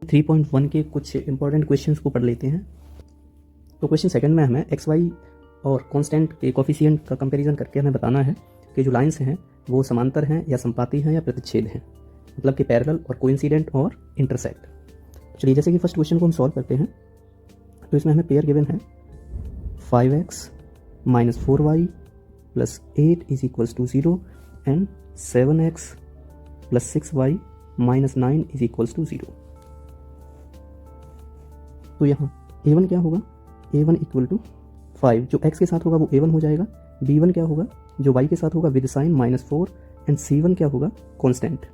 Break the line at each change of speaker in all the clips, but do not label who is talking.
3.1 के कुछ important questions को पढ़ लेते हैं। तो क्वेश्चन सेकंड में हमें एक्स वाई और कांस्टेंट के कोफिशिएंट का कंपैरिजन करके हमें बताना है कि जो लाइंस हैं वो समांतर हैं या संपाती हैं या प्रतिच्छेद हैं, मतलब कि पैरेलल और कोइंसिडेंट और इंटरसेक्ट। चलिए जैसे कि फर्स्ट क्वेश्चन को हम सॉल्व करते हैं, तो इसमें हमें पेयर गिवन है 5x - 4y + 8 = 0 and 7x + 6y - 9 = 0। तो यहाँ a1 क्या होगा, a1 = 5, जो x के साथ होगा वो a1 हो जाएगा। b1 क्या होगा, जो y के साथ होगा विद साइन -4, एंड c1 क्या होगा, कांस्टेंट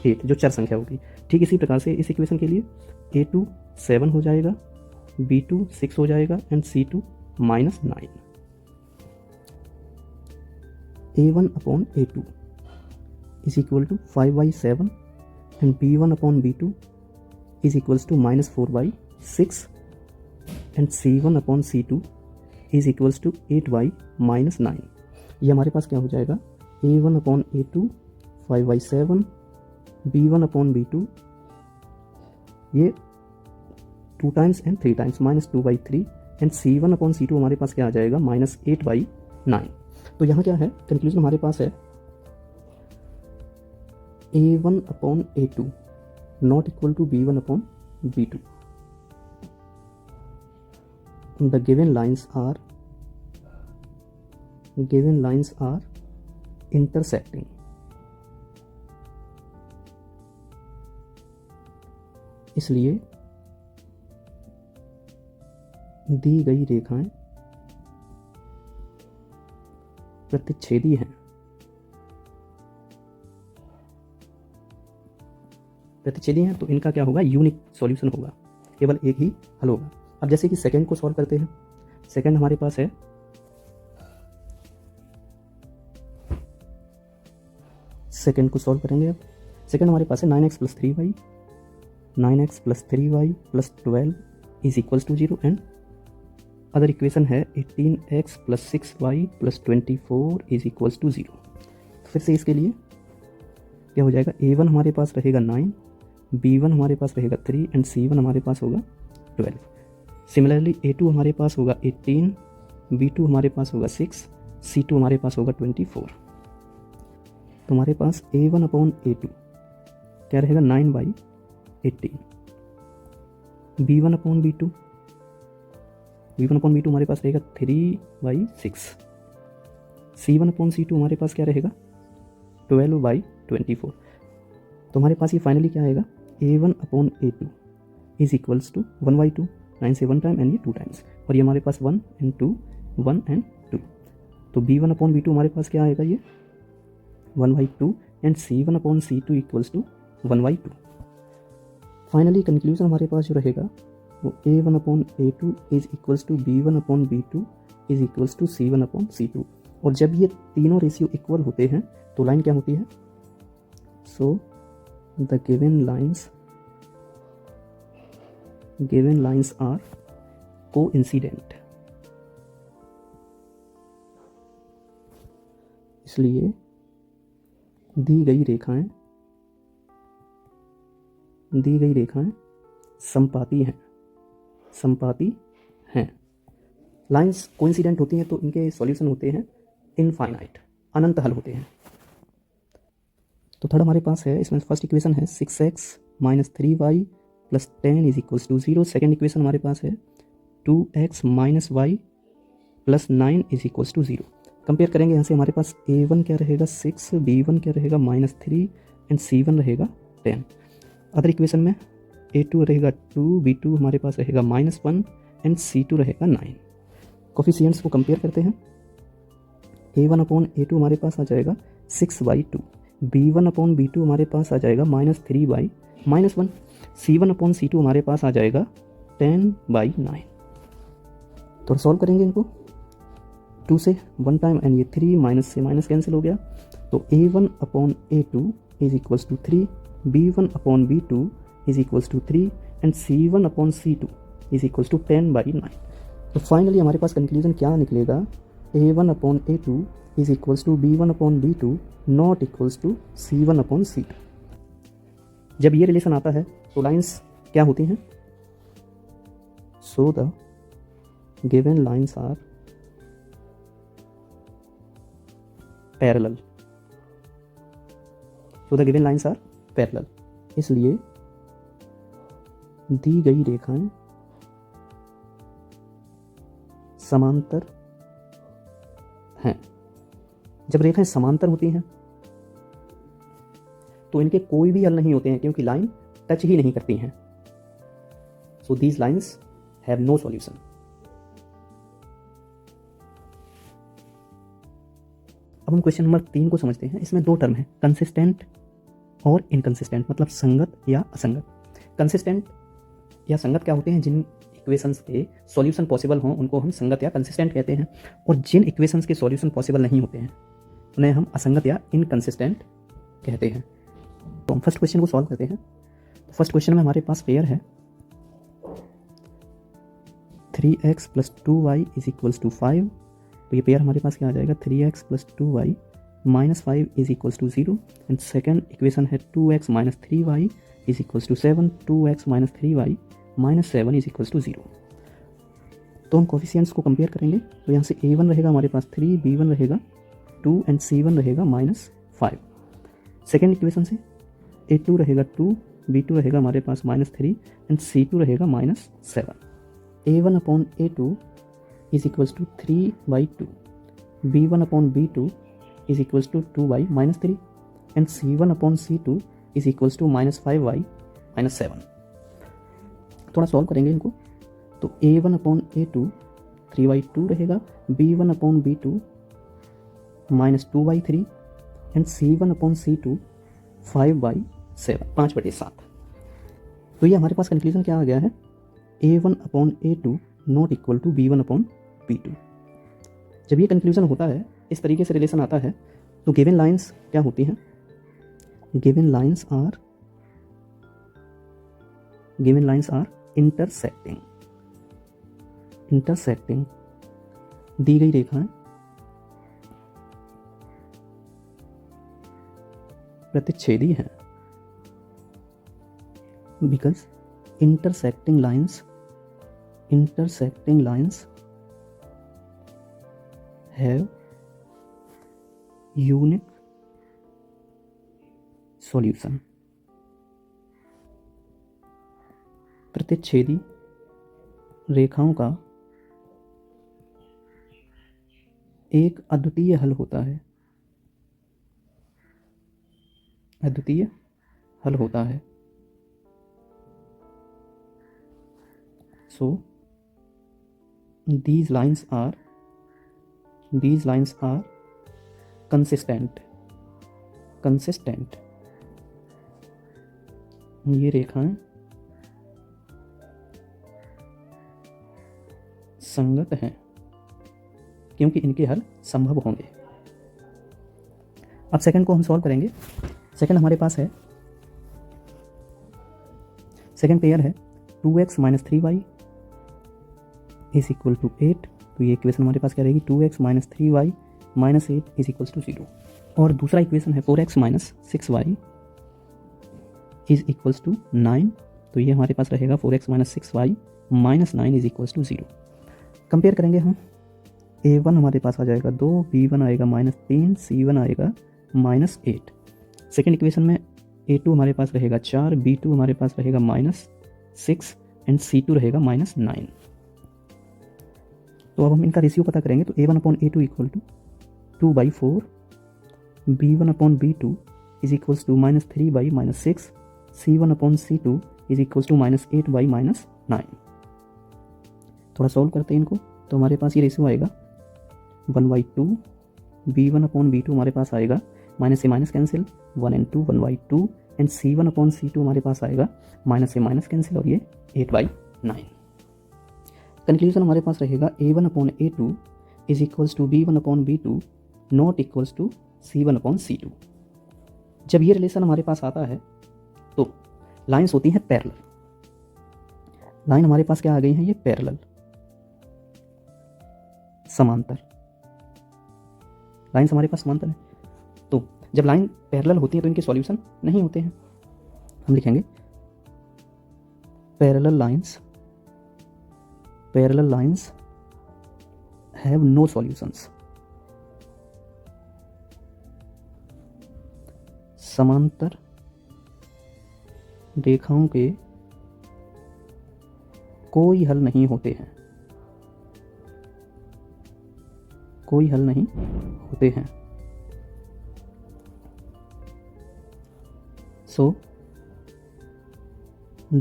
8, जो चर संख्या होगी। ठीक इसी प्रकार से इस इक्वेशन के लिए a2 7 हो जाएगा, b2 6 हो जाएगा and c2 -9। a1/a2 = 5/7 and b1/b2 = -4/6 and c1/c2 = 8/9। ये हमारे पास क्या हो जाएगा, a1/a2 5/7, b1/b2 ये 2 times and 3 times -2/3 and c1/c2 हमारे पास क्या आ जाएगा, -8/9। तो यहाँ क्या है, कंक्लूजन हमारे पास है a1/a2 not equal to b1/b2। The given lines are intersecting। इसलिए दी गई रेखाएं प्रतिच्छेदी हैं। प्रतिच्छेदी हैं तो इनका क्या होगा, यूनिक सॉल्यूशन होगा, केवल एक ही हल होगा। अब जैसे कि सेकंड को सॉल्व करते हैं, सेकंड हमारे पास है सेकंड को सॉल्व करेंगे। अब सेकंड हमारे पास है 9x + 3y + 12 = 0 and other equation है 18x + 6y + 24 = 0। फिर से इसके लिए क्या हो जाएगा, a1 हमारे पास रहेगा 9, b1 हमारे पास रहेगा 3 एंड c1 हमारे पास होगा 12। सिमिलरली a2 हमारे पास होगा 18, b2 हमारे पास होगा 6, c2 हमारे पास होगा 24। तो हमारे पास a1/a2 क्या रहेगा, 9/18, b1/b2 हमारे पास रहेगा 3/6, c1/c2 हमारे पास क्या रहेगा, 12/24। तो हमारे पास ये फाइनली क्या आएगा, a1/a2 = 1/2, 9 से 1 टाइम एंड ये 2 टाइम्स, और ये हमारे पास 1 एंड 2, 1 एंड 2। तो b1/b2 हमारे पास क्या आएगा, ये 1/2 एंड c1/c2 = 1/2। फाइनली कंक्लूजन हमारे पास जो रहेगा वो a1/a2 = b1/b2 = c1/c2। और जब ये तीनों रेशियो इक्वल होते हैं तो लाइन क्या होती है, so the given lines are coincident. इसलिए दी गई रेखाएं संपाती हैं। लाइंस कोइंसिडेंट होती हैं तो इनके सॉल्यूशन होते हैं इनफाइनाइट, अनंत हल होते हैं। तो थर्ड हमारे पास है, इसमें फर्स्ट इक्वेशन है 6x - 3y + 10 = 0। सेकेंड इक्वेशन हमारे पास है 2x - y + 9 = 0। कंपेयर करेंगे, यहाँ से हमारे पास a1 क्या रहेगा 6, b1 क्या रहेगा -3 एंड c1 रहेगा 10। अदर इक्वेशन में a2 रहेगा 2, b2 हमारे पास रहेगा -1 एंड c2 रहेगा 9। कोफिशिएंट्स को कंपेयर करते हैं, a1/a2 हमारे पास आ जाएगा 6/2, b1/b2 हमारे पास आ जाएगा -3/-1, c1/c2 हमारे पास आ जाएगा 10/9। तो सॉल्व करेंगे इनको, 2 से 1 टाइम एंड ये 3 माइनस से माइनस कैंसिल हो गया। तो a1/a2 = 3, b1/b2 = 3 एंड c1/c2 = 10/9। तो फाइनली हमारे पास कंक्लूजन क्या निकलेगा, a1/a2 = b1/b2 not equals to c1/c2। जब ये रिलेशन आता है तो लाइंस क्या होती हैं? So the given lines are parallel. So the given lines are parallel, इसलिए दी गई रेखाएं समांतर हैं। जब रेखाएं समांतर होती हैं तो इनके कोई भी हल नहीं होते हैं, क्योंकि लाइन टच ही नहीं करती हैं। So these lines have no solution. अब हम क्वेश्चन नंबर 3 को समझते हैं। इसमें 2 टर्म है, कंसिस्टेंट और इनकंसिस्टेंट, मतलब संगत या असंगत। कंसिस्टेंट या संगत क्या होते हैं? जिन इक्वेशंस के सॉल्यूशन पॉसिबल हों उनको हम संगत या कंसिस्टेंट कहते हैं, और जिन इक्वेशंस के सॉल्यूशन पॉसिबल नहीं होते हैं उन्हें हम असंगत या इनकंसिस्टेंट कहते हैं। तो हम फर्स्ट क्वेश्चन को सॉल्व करते हैं। फर्स्ट क्वेश्चन में हमारे पास पेयर है 3x + 2y = 5। तो ये पेयर हमारे पास क्या आ जाएगा? 3x + 2y - 5 = 0। And second equation है 2x - 3y = 7। 2x - 3y - 7 = 0। तो हम कोफिशिएंट्स को कंपेयर करेंगे। तो यहाँ से a1 रहेगा हमारे पास 3, b1 रहेगा 2 एंड c1 रहेगा -5। सेकेंड इक्वेशन से a2 रहेगा 2, b2 रहेगा हमारे पास -3 एंड c2 रहेगा -7। a1/a2 = 3/2, b1/b2 = 2/3 and c1/c2 = -5/7। थोड़ा सॉल्व करेंगे इनको। तो a1/a2 3/2 रहेगा, b1/b2 -2/3 एंड c1/c2 5/7, 5/7। तो ये हमारे पास कंक्लूजन क्या आ गया है? a1/a2 not equal to b1/b2। जब ये कंक्लूजन होता है, इस तरीके से रिलेशन आता है, तो गिवन लाइंस क्या होती हैं? Given lines are intersecting. दी गई रेखाएं प्रतिच्छेदी हैं, because intersecting lines have unique solution. प्रतिच्छेदी रेखाओं का एक अद्वितीय हल होता है। So these lines are consistent। ये रेखाएं संगत हैं, क्योंकि इनके हल संभव होंगे। अब सेकंड को हम सॉल्व करेंगे। सेकंड हमारे पास है, सेकंड पेयर है 2x - 3y = 8। तो ये इक्वेशन हमारे पास क्या रहेगी? 2x - 3y - 8 = 0। और दूसरा इक्वेशन है 4x - 6y = 9। तो ये हमारे पास रहेगा 4x - 6y - 9 = 0। कंपेयर करेंगे हम। a1 हमारे पास आ जाएगा 2, b1 आएगा -3, c1 आएगा -8। सेकेंड इक्वेशन में a2 हमारे पास रहेगा 4, b2 हमारे पास रहेगा -6 एंड c2 रहेगा -9। तो अब हम इनका रेशियो पता करेंगे। तो a1/a2 = 2/4, b1/b2 = -3/6, c1/c2 = -8/9। थोड़ा सॉल्व करते हैं इनको। तो हमारे पास ये रेशियो आएगा 1/2, b1/b2 हमारे पास आएगा माइनस से minus cancel, 1 and 2 1/2 and c1/c2 हमारे पास आएगा माइनस से माइनस कैंसिल और ये 8/9। कंक्लूजन हमारे पास रहेगा a1/a2 = b1/b2 not equals to c1/c2। जब ये रिलेशन हमारे पास आता है तो लाइंस होती हैं पैरेलल। लाइन हमारे पास क्या आ गई हैं? ये पैरेलल, समांतर। लाइंस हमारे पास समांतर है। तो जब लाइन पैरेलल होती है तो इनके सॉल्यूशन नहीं होते हैं। हम लिखेंगे parallel lines have no solutions. समांतर रेखाओं के कोई हल नहीं होते हैं, कोई हल नहीं होते हैं. So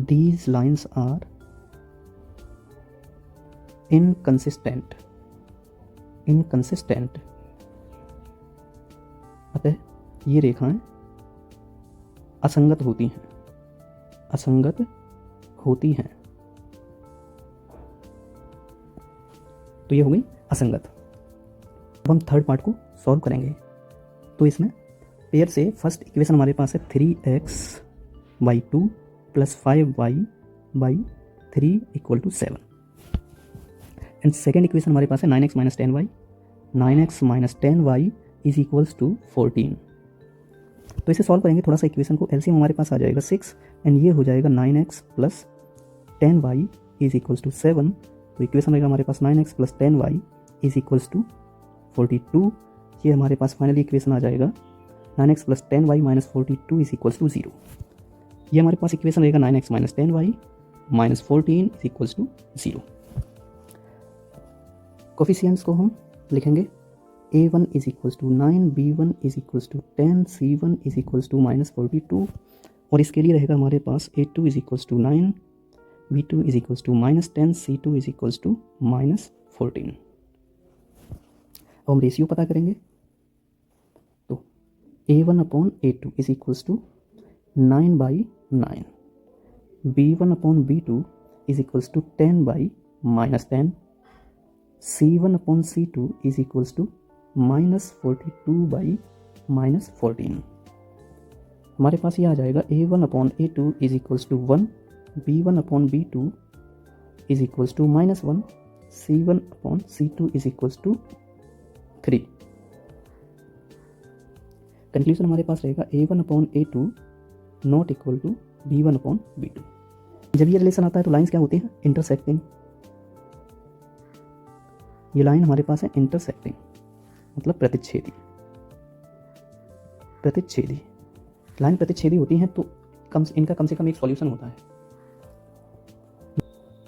these lines are inconsistent. अतः ये रेखाएं असंगत होती हैं. तो ये हो गई असंगत. अब हम थर्ड पार्ट को सॉल्व करेंगे. तो इसमें पेयर से फर्स्ट इक्वेशन हमारे पास है 3x/2 + 5y/3 = 7. And second equation हमारे पास है 9x - 10y = 14. तो इसे सॉल्व करेंगे थोड़ा सा इक्वेशन को. एलसीएम हमारे पास आ जाएगा 6 एंड ये हो जाएगा 9x + 10y = 7. तो इक्वेशन रहेगा हमारे पास 9x + 10y = 42. ये हमारे पास फाइनली इक्वेशन आ जाएगा 9x + 10y - 42 = 0. ये हमारे पास इक्वेशन रहेगा 9x - 10y - 14 = 0. कोफिशिएंट्स को हम लिखेंगे a1 = 9, b1 = 10, c1 = -42. और इसके लिए रहेगा हमारे पास a2 = 9, b2 = -10, c2 = -14. अब हम रेशियो पता करेंगे. तो a1/a2 = 9/9, b1/b2 = 10/-10, c1/c2 = -42/-14. हमारे पास ये आ जाएगा a1/a2 = 1, b1/b2 = -1, c1/c2 = 3. कंक्लूजन हमारे पास रहेगा a1/a2 not equal to b1/b2. जब ये रिलेशन आता है तो लाइंस क्या होती हैं? इंटरसेक्टिंग. ये लाइन हमारे पास है इंटरसेक्टिंग, मतलब प्रतिच्छेदी. लाइन प्रतिच्छेदी होती हैं तो इनका कम से कम एक सॉल्यूशन होता है.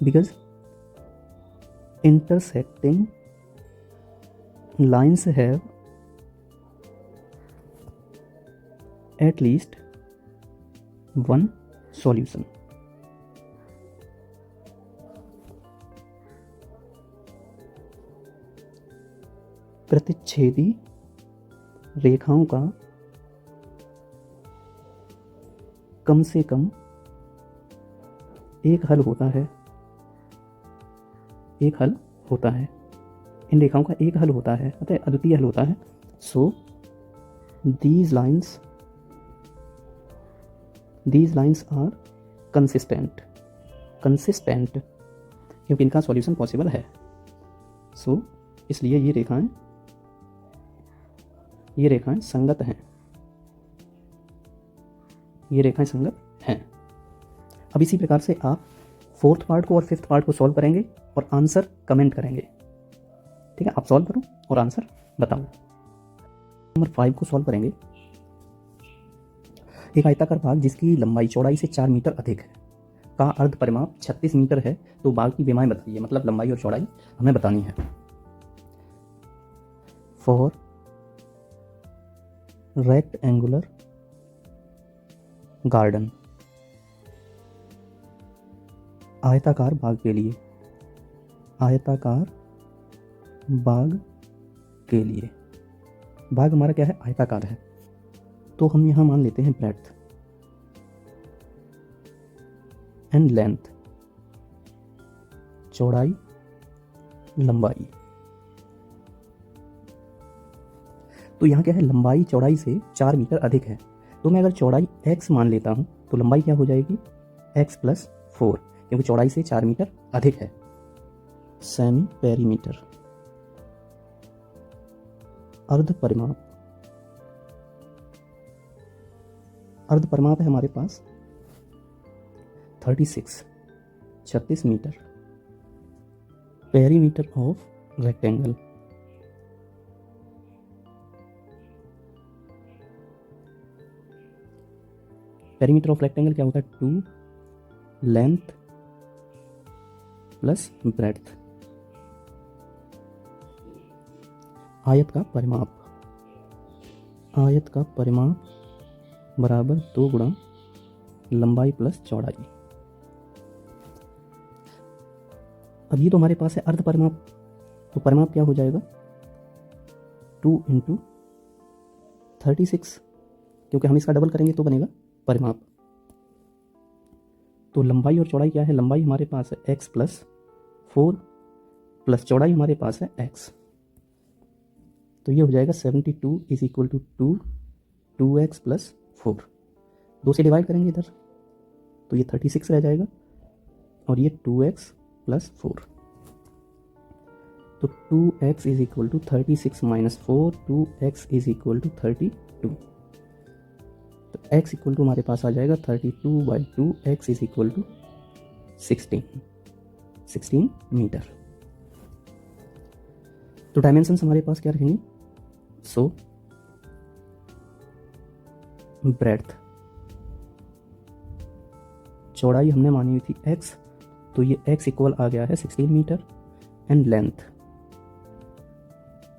Because intersecting lines have at least one solution. प्रतिच्छेदी रेखाओं का कम से कम एक हल होता है. इन रेखाओं का एक हल होता है, अतः अद्वितीय हल होता है. So these lines are consistent क्योंकि इनका सॉल्यूशन पॉसिबल है. सो इसलिए ये रेखाएं संगत हैं. अब इसी प्रकार से आप फोर्थ पार्ट को और फिफ्थ पार्ट को सॉल्व करेंगे और आंसर कमेंट करेंगे. ठीक है, आप सॉल्व करो और आंसर बताओ. नंबर 5 को सॉल्व करेंगे. एक आयताकार भाग जिसकी लंबाई चौड़ाई से 4 मीटर अधिक है का अर्ध परिमाप 36 मीटर है. तो भाग की विमाएं बताइए, मतलब लंबाई और चौड़ाई हमें बतानी है. फॉर रेक्टेंगुलर गार्डन, आयताकार बाग के लिए, बाग हमारा क्या है? आयताकार है. तो हम यहां मान लेते हैं ब्रेड्थ एंड लेंथ, चौड़ाई लंबाई. तो यहां क्या है? लंबाई चौड़ाई से 4 मीटर अधिक है. तो मैं अगर चौड़ाई x मान लेता हूं तो लंबाई क्या हो जाएगी? x + 4, क्योंकि चौड़ाई से 4 मीटर अधिक है. सेमी पेरीमीटर, अर्ध परिमाप है हमारे पास 36. 36 metre. Perimeter of rectangle, perimeter of rectangle क्या होता है? 2 लेंथ प्लस ब्रेड्थ। आयत का परिमाप, आयत का परिमाप बराबर 2 गुणा लंबाई प्लस चौड़ाई। अब ये तो हमारे पास है अर्ध परिमाप, तो परिमाप क्या हो जाएगा? 2 × 36, क्योंकि हम इसका डबल करेंगे तो बनेगा परिमाप। तो लंबाई और चौड़ाई क्या है? लंबाई हमारे पास है x + 4 प्लस चौड़ाई हमारे पास है x, तो ये हो जाएगा 72 = 2, 2x + 4। 2 से डिवाइड करेंगे इधर तो ये 36 रह जाएगा और ये 2x + 4, तो 2x = 36 - 4, 2x = 32। तो x = हमारे पास आ जाएगा 32/2, x = 16 मीटर। तो डायमेंशंस हमारे पास क्या रहेंगे? सो ब्रेड्थ, चौड़ाई हमने मानी हुई थी x, तो ये x = आ गया है 16 मीटर। एंड लेंथ,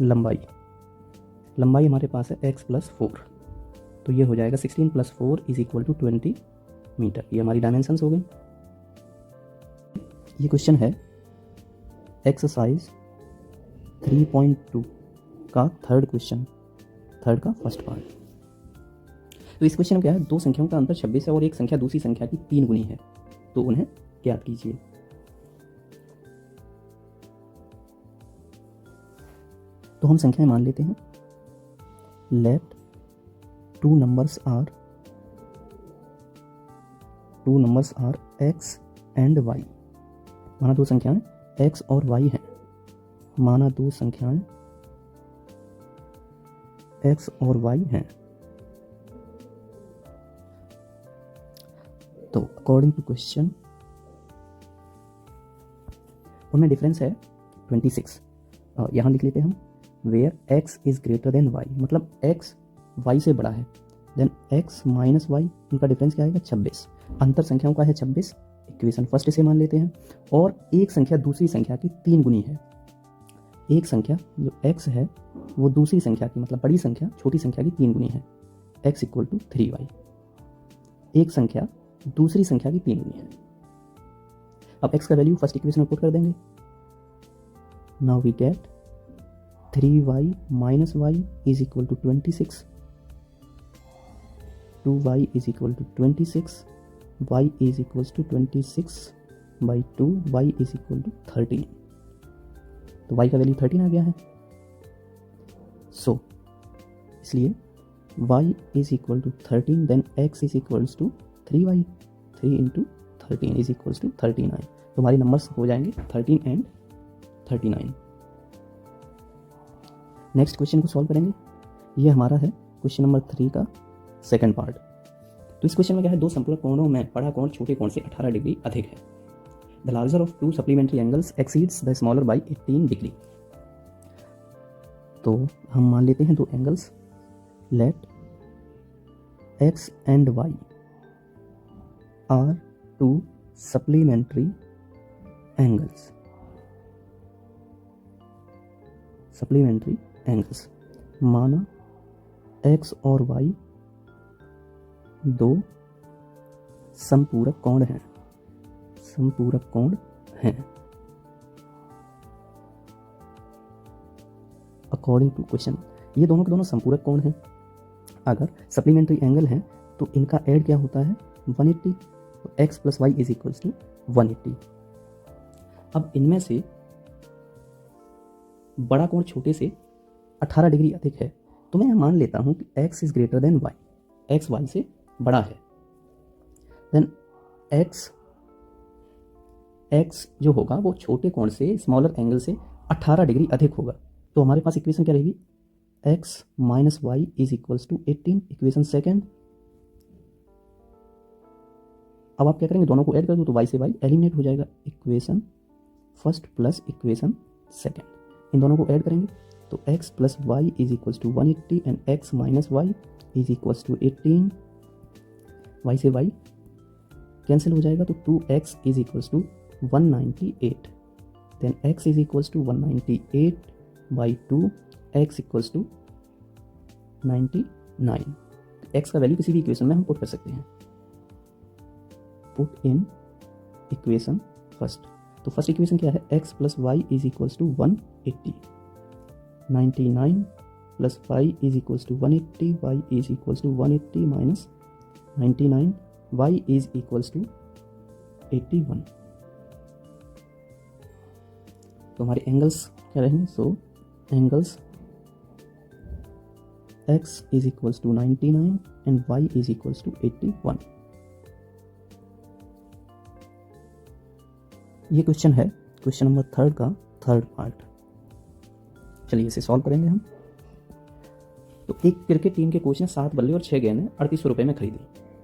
लंबाई, लंबाई हमारे पास है x + 4, तो ये हो जाएगा 16 + 4 = 20 मीटर। ये हमारी डायमेंशंस हो गई। ये क्वेश्चन है एक्सरसाइज 3.2 का थर्ड क्वेश्चन, थर्ड का फर्स्ट पार्ट। तो इस क्वेश्चन में क्या है? 2 संख्याओं का अंतर 26 है और एक संख्या दूसरी संख्या की 3 गुनी है, तो उन्हें ज्ञात कीजिए। तो हम संख्याएं मान लेते हैं। Let 2 numbers are x and y। माना 2 संख्याएं x और y हैं, माना 2 संख्याएं x और y हैं। तो अकॉर्डिंग टू क्वेश्चन उनमें डिफरेंस है 26। यहाँ लिख लेते हैं हम, where x is greater than y, मतलब x y से बड़ा है। देन x - y, उनका डिफरेंस क्या आएगा? 26। अंतर संख्याओं का है 26, इक्वेशन फर्स्ट से मान लेते हैं। और एक संख्या दूसरी संख्या की 3 गुनी है। एक संख्या जो x है वो दूसरी संख्या की, मतलब बड़ी संख्या छोटी संख्या की 3 गुनी है, x = 3y। एक संख्या दूसरी संख्या की 3 गुनी है। अब x का वैल्यू फर्स्ट इक्वेशन में पुट कर देंगे। Now we get 3y - y = 26, 2y = 26, y = 26/2, y = 13। तो y का वैल्यू 13 आ गया है। सो इसलिए y = 13, देन x = 3y, 3 × 13 = 39। तो हमारे नंबर्स हो जाएंगे 13 एंड 39। नेक्स्ट क्वेश्चन को सॉल्व करेंगे। ये हमारा है क्वेश्चन नंबर 3 का सेकंड पार्ट। तो इस क्वेश्चन में क्या है? 2 संपूरक कोणों में बड़ा कोण छोटे कोण से 18 डिग्री अधिक है। The larger of 2 supplementary angles exceeds the smaller by 18 degree. तो हम मान लेते हैं 2 angles. Let x and y are 2 supplementary angles, supplementary angles। माना x और y 2 संपूरक कोण हैं, संपूरक कोण हैं। अकॉर्डिंग टू क्वेश्चन ये दोनों के दोनों संपूरक कोण हैं। अगर सप्लीमेंट्री एंगल है तो इनका ऐड क्या होता है? 180। तो x + y = 180। अब इनमें से बड़ा कोण छोटे से 18 डिग्री अधिक है, तो मैं मान लेता हूं कि x is greater than y, x y से बड़ा है। देन x जो होगा वो छोटे कोण से, स्मॉलर एंगल से 18 डिग्री अधिक होगा। तो हमारे पास इक्वेशन क्या रहेगी? x - y = 18, equation second. अब आप क्या करेंगे, दोनों को ऐड कर दो तो y से y एलिमिनेट हो जाएगा। Equation first plus equation second, इन दोनों को ऐड करेंगे तो x plus y is equals to 180 and x minus y is equals to 18, y से y कैंसिल हो जाएगा तो 2x is equals to 198, then x is equals to 198 by 2, x equals to 99। x का value किसी भी equation में हम put कर सकते हैं। पुट इन इक्वेशन फर्स्ट, तो फर्स्ट इक्वेशन क्या है, x plus y is equals to 180, 99 plus y is equals to 180, y is equals to 180 minus 99, y is equals to 81। तो हमारे एंगल्स क्या रहेंगे, so angles x is equals to 99 and y is equals to 81। ये question है question number 3 का third part. चलिए इसे solve करेंगे हम। तो एक क्रिकेट टीम के कोच ने 7 बल्ले और 6 गेंदें 3800 रुपये में खरीदी।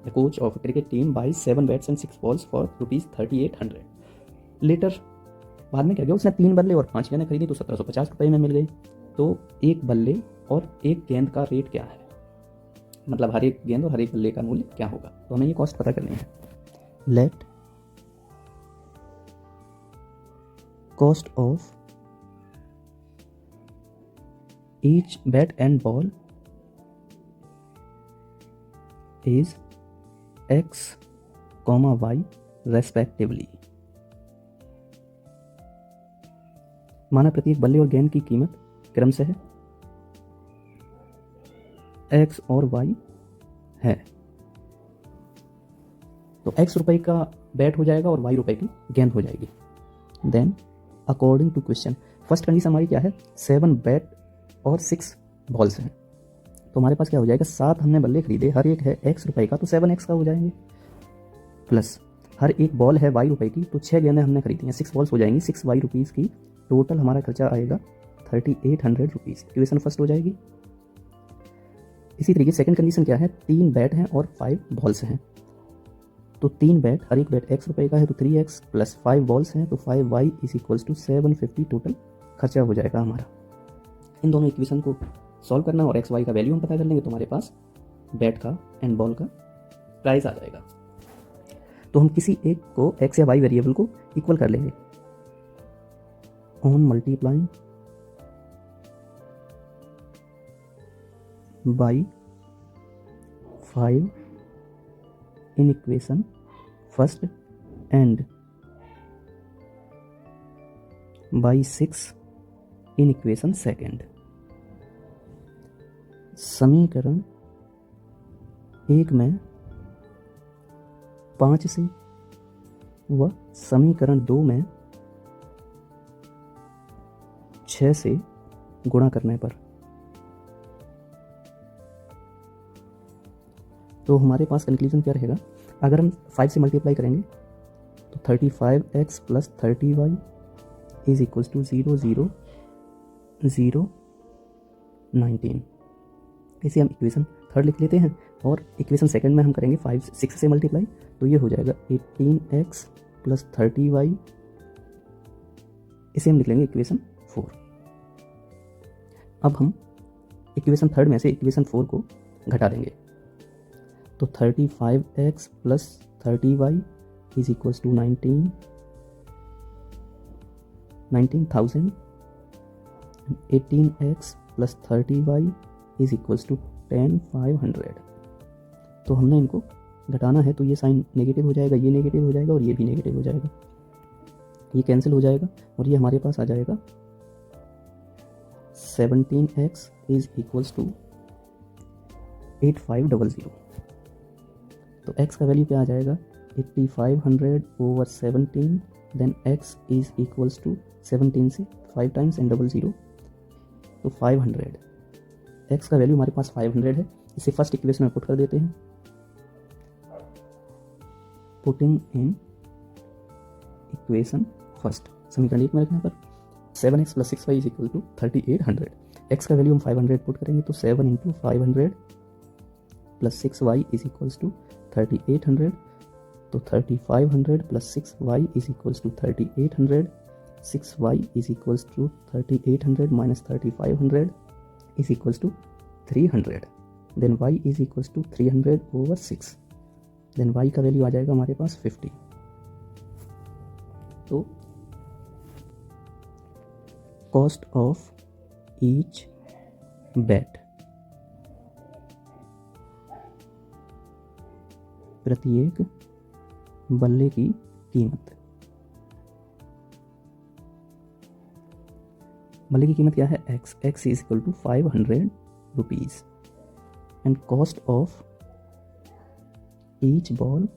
The coach of cricket team buy 7 bats and 6 balls for ₹3800। Later बाद में क्या गया, उसने 3 बल्ले और 5 गेंदें खरीदी तो 1750 रुपये में मिल गई। तो एक बल्ले और एक गेंद का रेट क्या है, मतलब हर एक गेंद और हर एक बल्ले का मूल्य क्या होगा, तो हमें ये कॉस्ट पता करनी है। Let cost of each bat and ball is x, y respectively. माना प्रत्येक बल्ले और गेंद की कीमत क्रम से है x और y है, तो x रुपए का बैट हो जाएगा और y रुपए की गेंद हो जाएगी। Then according to question, first condition हमारी क्या है, 7 बैट और 6 बॉल्स हैं, तो हमारे पास क्या हो जाएगा, 7 हमने बल्ले खरीदे, हर एक है x रुपए का तो 7x का हो जाएंगे, प्लस हर एक बॉल है y रुपए की तो 6 गेंदें हमने खरीदी हैं, 6 बॉल्स हो जाएंगी 6y रुपीज़ की। टोटल हमारा खर्चा आएगा 3800 रुपीज़। इक्वेशन फर्स्ट हो जाएगी। इसी तरीके सेकंड कंडीशन क्या है, 3 बैट हैं और 5 बॉल्स हैं, तो 3 बैट, हर एक बैट x रुपए का है तो 3x प्लस 5 बॉल्स हैं तो 5y is equals to 750 total खर्चा हो जाएगा हमारा। इन दोनों इक्वेशन को सॉल्व करना और x y का वैल्यू हम पता कर लेंगे तो हमारे पास बैट का एंड बॉल का प्राइस आ जाएगा। तो हम किसी एक को x या y वेरिएबल को इक्वल कर लेंगे। On multiplying by 5 in equation first and by 6 in equation second। समीकरण 1 में 5 से व समीकरण 2 में 6 से गुणा करने पर, तो हमारे पास कंक्लूजन क्या रहेगा, अगर हम 5 से मल्टीप्लाई करेंगे तो 35x plus 30y is equals to 0 0 0 19। इसे हम इक्वेशन थर्ड लिख लेते हैं और इक्वेशन सेकंड में हम करेंगे 6 से मल्टीप्लाई, तो ये हो जाएगा 18x प्लस 30y, इसे हम लिख लेंगे इक्वेशन 4। अब हम इक्वेशन थर्ड में से इक्वेशन 4 को घटा देंगे, तो 35x plus 30y is equals to 19,000, 18x plus 30y is equals to 10,500। तो हमने इनको घटाना है तो ये साइन नेगेटिव हो जाएगा, ये नेगेटिव हो जाएगा और ये भी नेगेटिव हो जाएगा, ये कैंसिल हो जाएगा और ये हमारे पास आ जाएगा 17x इज इक्वल्स टू 8500। तो x का वैल्यू क्या आ जाएगा, 8500 over 17, then x is equals to 17 से 5 टाइम्स एंड 00 तो 500। x का वैल्यू हमारे पास 500 है, इसे फर्स्ट इक्वेशन में पुट कर देते हैं। पुटिंग इन इक्वेशन फर्स्ट, समीकरण 1 में रखने पर 7x plus 6y is equal to 3800। x का वैल्यू हम 500 पुट करेंगे तो 7 into 500 plus 6y is equals to 3800, तो तो 3500 plus 6y is equals to 3800, 6y is equals to 3800 minus 3500 is equals to 300, then y is equals to 300 over 6, then y का value आ जाएगा हमारे पास 50। तो कॉस्ट ऑफ ईच बैट, प्रत्येक बल्ले की कीमत, बल्ले की कीमत क्या है x, x is equal to 500 rupees, and cost of each ball,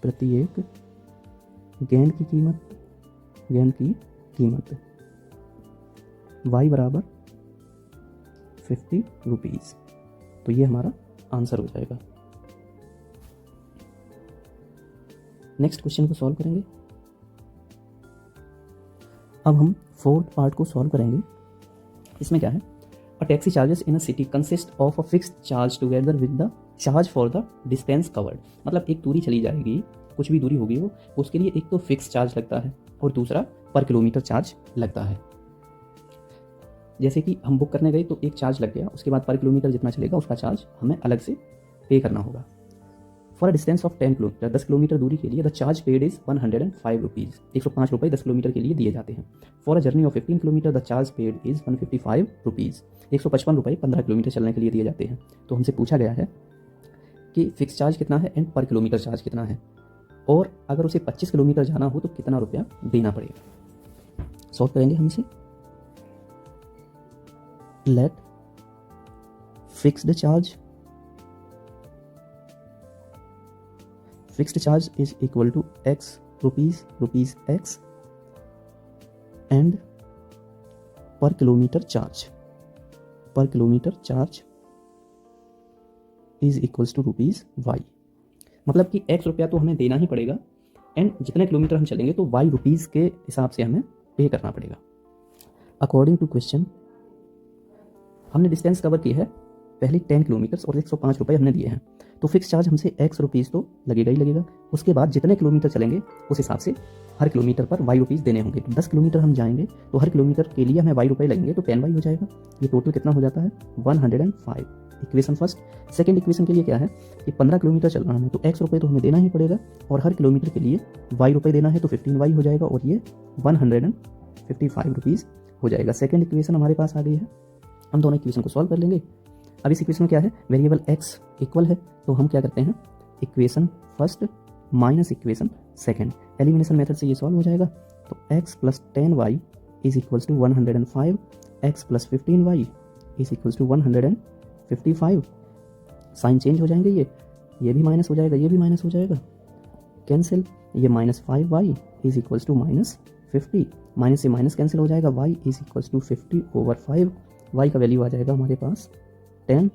प्रत्येक गेंद की कीमत, गेंद की कीमत y बराबर 50 रुपीज। तो ये हमारा आंसर हो जाएगा। नेक्स्ट क्वेश्चन को सॉल्व करेंगे। अब हम फोर्थ पार्ट को सॉल्व करेंगे। इसमें क्या है, a taxi charges in a city consist of a fixed charge together with the charge for the distance covered. मतलब एक दूरी चली जाएगी, कुछ भी दूरी होगी वो, उसके लिए एक तो फिक्स चार्ज लगता है और दूसरा पर किलोमीटर चार्ज लगता है। जैसे कि हम बुक करने गए तो एक चार्ज लग गया, उसके बाद पर किलोमीटर जितना चलेगा उसका चार्ज हमें अलग से पे करना होगा। For a distance of 10 kilometre, 10 kilometre दूरी के लिए the charge paid is 105 rupees, 105 रुपये 10 किलोमीटर के लिए दिए जाते हैं। For a journey of 15 kilometre the charge paid is 155 rupees, 155 रुपये 15 किलोमीटर चलने के लिए दिए जाते हैं। तो हमसे पूछा गया है कि फिक्स चार्ज कितना है एंड पर किलोमीटर चार्ज कितना है, और अगर उसे 25 किलोमीटर जाना हो तो कितना रुपया देना पड़ेगा। सॉल्व करेंगे हम इसे। Let fixed charge is equal to x rupees x and per kilometre charge is equals to rupees y। मतलब कि x रुपया तो हमें देना ही पड़ेगा एंड जितने किलोमीटर हम चलेंगे तो y रुपीज के हिसाब से हमें पे करना पड़ेगा। अकॉर्डिंग टू क्वेश्चन हमने डिस्टेंस कवर की है पहले 10 किलोमीटर और 105 रुपये हमने दिए हैं, तो फिक्स चार्ज हमसे x रुपीज़ तो लगेगा ही लगेगा। उसके बाद जितने किलोमीटर चलेंगे उस हिसाब से हर किलोमीटर पर y रुपीज़ देने होंगे। तो 10 किलोमीटर हम जाएंगे तो हर किलोमीटर के लिए हमें y रुपये लगेंगे, तो 10y हो जाएगा। ये टोटल कितना हो जाता है 105। Equation first. सेकेंड इक्वेशन के लिए क्या है कि 15 किलोमीटर चलना हमें, तो x रुपये तो हमें देना ही पड़ेगा और हर किलोमीटर के लिए y रुपये देना है, तो 15y हो जाएगा और ये 155 रुपीज़ हो जाएगा। सेकेंड इक्वेशन हमारे पास आ गई है। हम दोनों इक्वेशन को सॉल्व कर लेंगे। अब इस इक्वेशन में क्या है, वेरिएबल x इक्वल है, तो हम क्या करते हैं equation first minus equation second, elimination method से ये सॉल्व हो जाएगा। तो x plus 10y is equals to 105, x plus 15y is equals to 155। Sign change हो जाएंगे, ये भी माइनस हो जाएगा, ये भी माइनस हो जाएगा, कैंसिल। ये minus 5y is equals to minus 50, minus से माइनस कैंसिल हो जाएगा, y is equals to 50 over 5, y का वैल्यू आ जाएगा हमारे पास 10।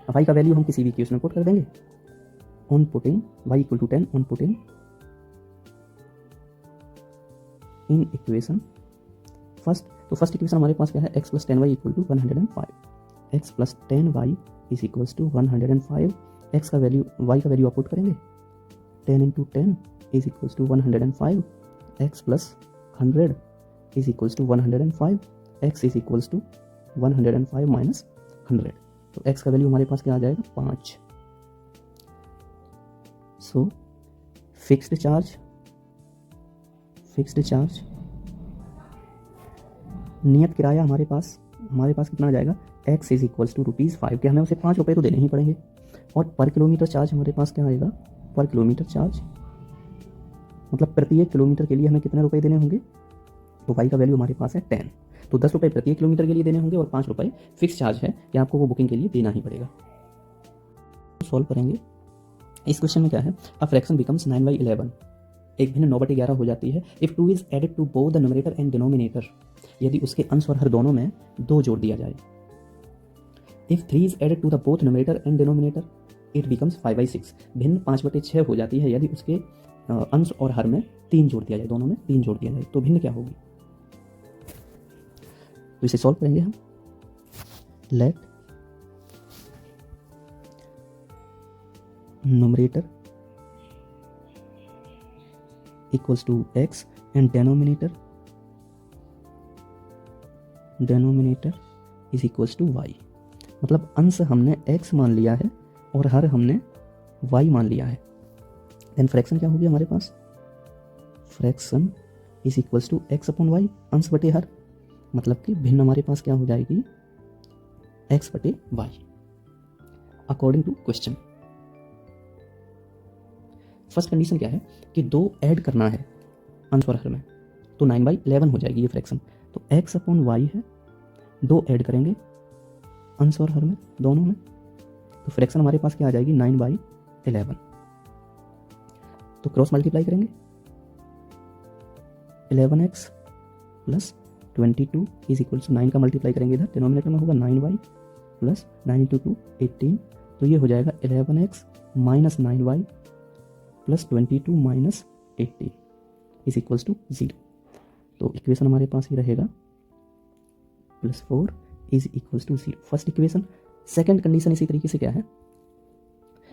y का वैल्यू हम किसी भी इक्वेशन में पुट कर देंगे। On putting y equal to 10, on putting in equation first, तो फर्स्ट इक्वेशन हमारे पास क्या है, x plus 10y equal to 105, x plus 10y is equals to 105, x का वैल्यू y का वैल्यू आप पुट करेंगे, 10 into 10 is equals to 105, x plus 100 is equals to 105, x is equals to 105 minus 100, तो x का value हमारे पास क्या आ जाएगा 5। सो फिक्स्ड चार्ज नियत किराया हमारे पास कितना आ जाएगा, x इज इक्वल्स टू ₹5 के हमें उसे 5 रुपये तो देने ही पड़ेंगे, और पर किलोमीटर चार्ज हमारे पास क्या आएगा, पर किलोमीटर चार्ज मतलब प्रत्येक किलोमीटर के लिए हमें कितने रुपए देने होंगे, तो y का वैल्यू हमारे पास है 10, तो 10 रुपये प्रत्येक किलोमीटर के लिए देने होंगे और 5 रुपये फिक्स चार्ज है कि आपको वो बुकिंग के लिए देना ही पड़ेगा। सॉल्व करेंगे। इस क्वेश्चन में क्या है, अ फ्रैक्शन बिकम्स 9/11, एक भिन्न 9/11 हो जाती है if 2 is added to both the numerator and denominator, यदि उसके अंश और हर दोनों में 2 जोड़ दिया जाए। If 3 is added to the both numerator and denominator it becomes 5/6, भिन्न 5/6 हो जाती है यदि उसके अंश और हर में 3 जोड़ दिया जाए, दोनों में 3 जोड़ दिया जाए, तो भिन्न क्या होगी। तो इसे सॉल्व करेंगे हम। Let numerator equals to x and denominator is equals to y। मतलब अंश हमने x मान लिया है और हर हमने y मान लिया है। देन फ्रैक्शन क्या हो गया हमारे पास, fraction is equals to x upon y, अंश बटे हर, मतलब कि भिन्न हमारे पास क्या हो जाएगी, x बटे y according to question. First condition क्या है कि 2 ऐड करना है अंश और हर में, तो 9/11 हो जाएगी ये फ्रैक्शन। तो x अपॉन y है, 2 ऐड करेंगे अंश और हर में दोनों में, तो फ्रैक्शन हमारे पास क्या आ जाएगी 9/11। तो क्रॉस मल्टीप्लाई करेंगे, 11x plus 22 is equal to 9 का मल्टीप्लाई करेंगे इधर डिनोमिनेटर में होगा 9y प्लस 9 × 2 18, तो ये हो जाएगा 11x minus 9y plus 22 minus 18 is equals to 0। तो इक्वेशन हमारे पास ही रहेगा +4 is equals to 0, first equation. Second condition इसी तरीके से क्या है,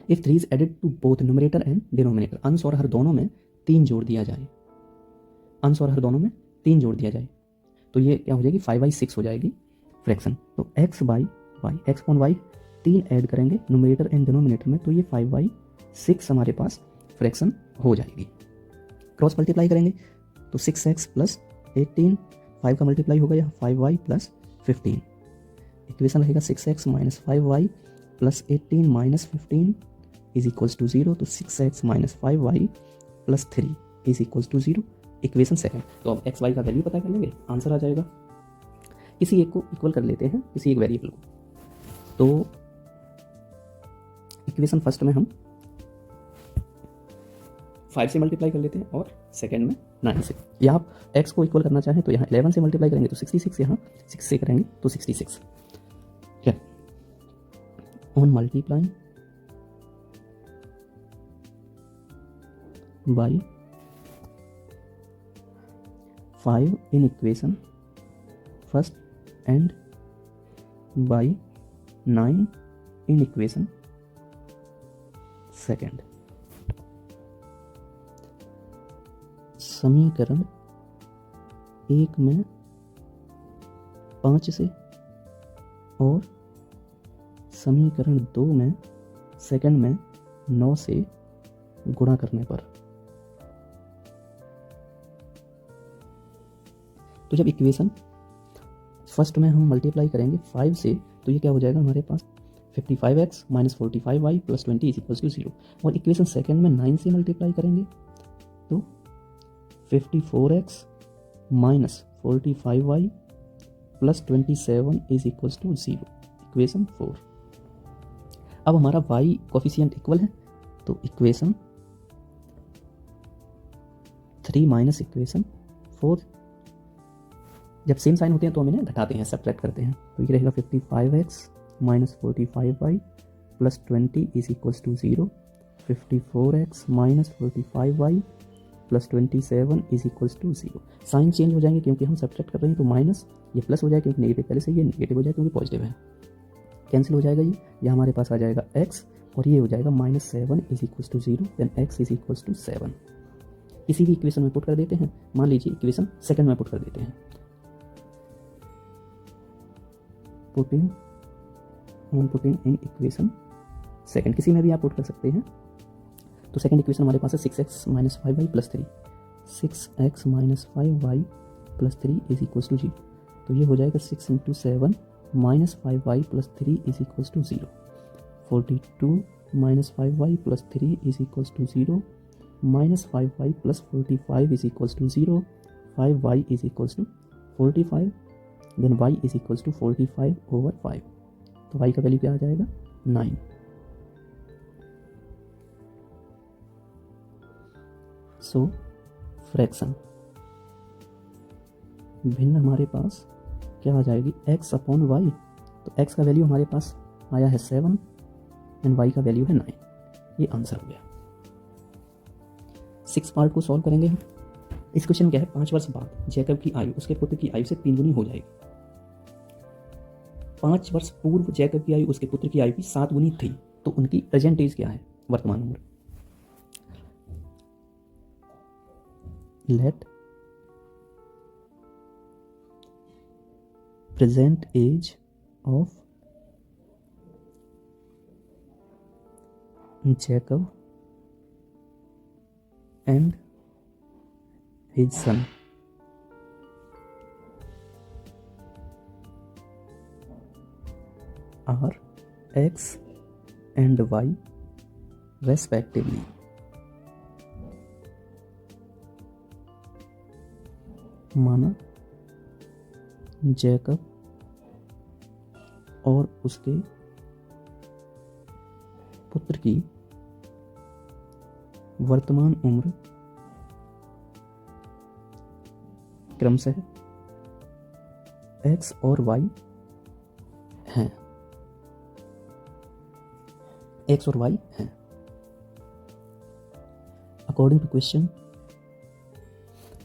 if 3 is added to both numerator and denominator, अंश और हर दोनों में 3 जोड़ दिया जाए, अंश और हर दोनों में 3 जोड़ दिया जाए, तो ये क्या हो जाएगी 5/6 हो जाएगी फ्रैक्शन। तो x by y, x upon y 3 add करेंगे न्यूमरेटर एंड डिनोमिनेटर में, तो ये 5/6 हमारे पास फ्रैक्शन हो जाएगी। क्रॉस मल्टीप्लाई करेंगे तो 6x प्लस 18, 5 का मल्टीप्लाई होगा यहाँ 5y प्लस 15, इक्वेशन रहेगा 6x minus 5y plus 18 minus 15 is equals to 0, तो 6x minus 5y plus 3 is equals to 0, equation second. तो अब एक्स वाई का वैल्यू पता कर लेंगे, आंसर आ जाएगा। किसी एक को इक्वल कर लेते हैं, किसी एक वेरिएबल को, तो इक्वेशन फर्स्ट में हम 5 से मल्टीप्लाई कर लेते हैं और सेकंड में 9 से। या आप x को इक्वल करना चाहें तो यहाँ 11 से मल्टीप्लाई करेंगे तो 66, यहाँ 6 से करेंगे तो 66। क्या on multiplying by 5 in equation first and by 9 in equation second। समीकरण 1 में 5 से और समीकरण 2 में सेकंड में 9 से गुणा करने पर, तो जब इक्वेशन फर्स्ट में हम मल्टीप्लाई करेंगे 5 से, तो ये क्या हो जाएगा हमारे पास 55x minus 45y plus 20 is equal to 0, और इक्वेशन सेकंड में 9 से मल्टीप्लाई करेंगे तो 54x minus 45y plus 27 is equal to 0, equation 4। अब हमारा y कोफिशिएंट इक्वल है, तो इक्वेशन 3 माइनस इक्वेशन 4, जब सेम साइन होते हैं तो हम इन्हें घटाते हैं, सब्ट्रैक्ट करते हैं, तो ये रहेगा 55x minus 45y plus 20 is equals to 0, 54x minus 45y plus 27 is equals to 0। Sign change हो जाएंगे क्योंकि हम सब्ट्रैक्ट कर रहे हैं, तो माइनस ये प्लस हो जाएगा क्योंकि नेगेटिव पहले से, ये नेगेटिव हो जाएगा क्योंकि पॉजिटिव है, कैंसिल हो जाएगा ये हमारे पास आ जाएगा x और ये हो जाएगा -7 is equals to 0, then x is equals to 7। किसी भी इक्वेशन में पुट कर देते हैं, मान लीजिए इक्वेशन सेकंड में पुट कर देते हैं, पुटिंग इन इक्वेशन सेकंड, किसी में भी आप पुट कर सकते हैं। तो सेकंड इक्वेशन हमारे पास है 6x minus 5y plus 3, 6x minus 5y plus 3 is equals to 0, तो ये हो जाएगा 6 × 7 minus 5y plus 3 is equals to 0, 42 minus 5y plus 3 is equals to 0, minus 5y plus 45 is equals to 0, 5y is equals to 45, then y is equals to 45/5, तो y का value क्या आ जाएगा 9। सो fraction भिन्न हमारे पास क्या आ जाएगी x अपॉन y, तो x का वैल्यू हमारे पास आया है 7 एंड y का वैल्यू है 9, ये आंसर हो गया। 6 पार्ट को सॉल्व करेंगे हम। इस क्वेश्चन क्या है, 5 वर्ष बाद जैकब की आयु उसके पुत्र की आयु से 3 गुनी हो जाएगी। 5 वर्ष पूर्व जैकब की आयु उसके पुत्र की आयु की 7 गुनी थी, तो उनकी प्रेजेंट एज क्या है, वर्तमान उम्र। Let present age of Jacob and his son are x and y respectively. माना जैकब और उसके पुत्र की वर्तमान उम्र क्रमशः x और y हैं। x और y हैं। According to question,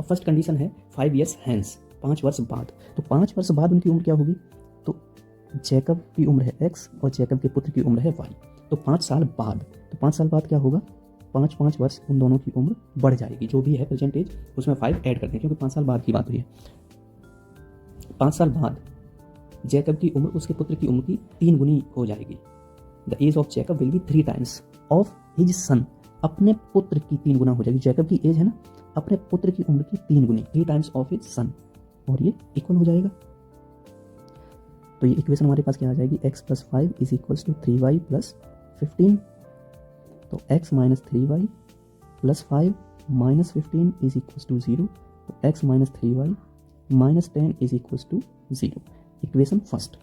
first condition है 5 years hence, 5 वर्ष बाद। तो 5 वर्ष बाद उनकी उम्र क्या होगी? तो जैकब की उम्र है x और जैकब के पुत्र की उम्र है y। तो 5 साल बाद, तो 5 साल बाद क्या होगा? 5 वर्ष उन दोनों की उम्र बढ़ जाएगी। जो भी है प्रेजेंट एज उसमें 5 ऐड कर दें, क्योंकि 5 साल बाद की बात हुई है। 5 साल बाद जैकब की उम्र उसके पुत्र की उम्र की 3 गुनी हो जाएगी। The age of Jacob will be 3 times of his son. अपने पुत्र की 3 गुना हो जाएगी। जैकब की एज है ना, अपने पुत्र की उम्र की 3 गुनी, 3 times ऑफ हिज सन, और ये इक्वल हो जाएगा। तो ये इक्वेशन हमारे पास क्या आ जाएगी? x + 5 is equals to 3y + 15। तो x - 3y + 5 - 15 is equals to 0। तो x - 3y - 10 is equals to 0। Equation first.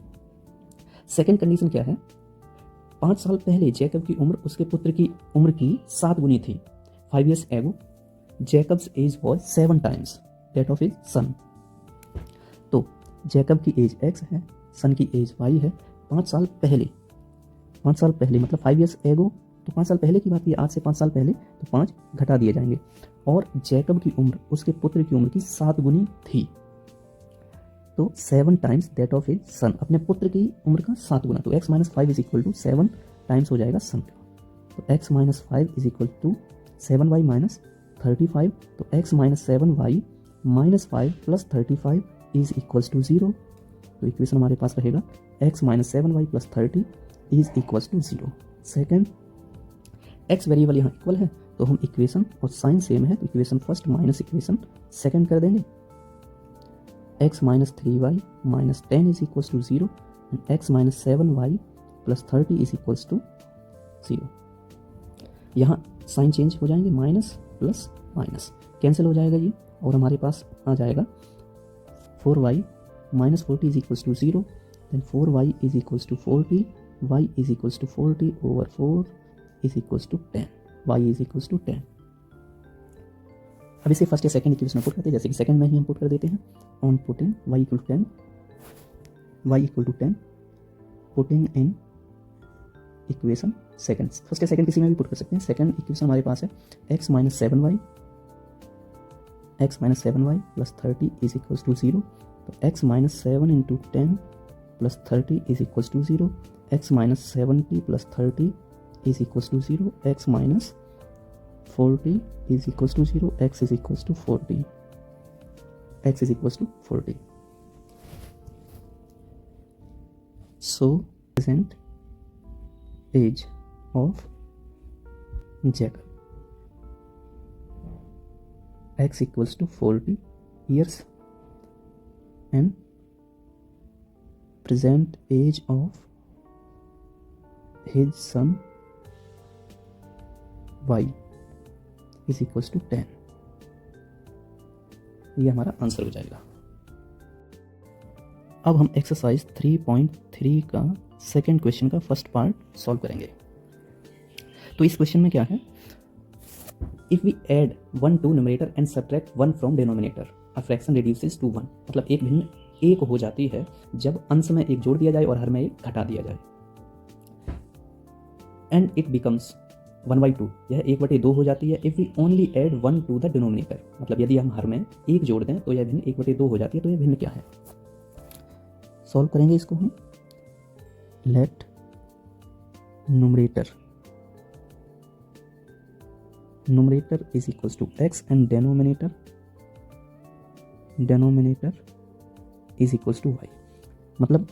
Second condition क्या है? 5 साल पहले जैकब की उम्र उसके पुत्र की उम्र की 7 गुनी थी। 5 years ago Jacob's age was 7 times that of his son. तो जैकब की एज x है, सन की एज y है। 5 साल पहले, 5 साल पहले मतलब 5 years ago, तो 5 साल पहले की बात की, आज से 5 साल पहले, तो 5 घटा दिए जाएंगे। और जैकब की उम्र उसके पुत्र की उम्र की 7 गुनी थी। तो 7 times that of his son, अपने पुत्र की उम्र का 7 गुना। तो x - 5 is equal to 7 times हो जाएगा सन का। तो x - 5 is equal to 7y - 35। तो x - 7y - 5 + 35 is equals to 0। तो इक्वेशन हमारे पास रहेगा x - 7y + 30 is equals to 0। Second, x variable यहाँ इक्वल है, तो हम इक्वेशन और साइन सेम है, तो equation first minus equation second कर देंगे। x - 3y - 10 is equals to 0 and x - 7y + 30 is equals to 0। यहाँ साइन चेंज हो जाएंगे, माइनस प्लस माइनस कैंसिल हो जाएगा ये, और हमारे पास आ जाएगा 4y - 40 is equals to 0, then 4y is equals to 40, y is equals to 40 over 4 is equals to 10, y is equals to 10। अब इसे फर्स्ट या सेकंड इक्वेशन में पुट करते हैं, जैसे कि सेकंड में ही हम पुट कर देते हैं। On putting y equal to 10, y equal to 10, putting in equation second. First या सेकंड किसी में भी पुट कर सकते हैं। सेकंड इक्वेशन हमारे पास है x - 7y + 30 is equals to 0। तो x - 7 × 10 + 30 is equals to 0, x - 70 + 30 is equals to 0, x - 40 is equals to 0, x is equals to 40, x is equals to 40। So present age of Jacob x equals to 40 years and present age of his son y is equals to 10। ये हमारा answer हो जाएगा। अब हम exercise 3.3 का second question का first part solve करेंगे। तो इस क्वेश्चन में क्या है? If we add 1 to numerator and subtract 1 from denominator, a fraction reduces to 1। मतलब एक भिन्न एक हो जाती है जब अंश में एक जोड़ दिया जाए और हर में एक घटा दिया जाए। एंड इट बिकम्स 1/2, यह 1/2 हो जाती है। If we only add 1 to the denominator, मतलब यदि हम हर में एक जोड़ दें तो यह भिन्न 1/2 हो जाती है। तो यह भिन्न क्या है? सॉल्व करेंगे इसको हम। Let numerator numerator is equals to x and denominator is equals to y. मतलब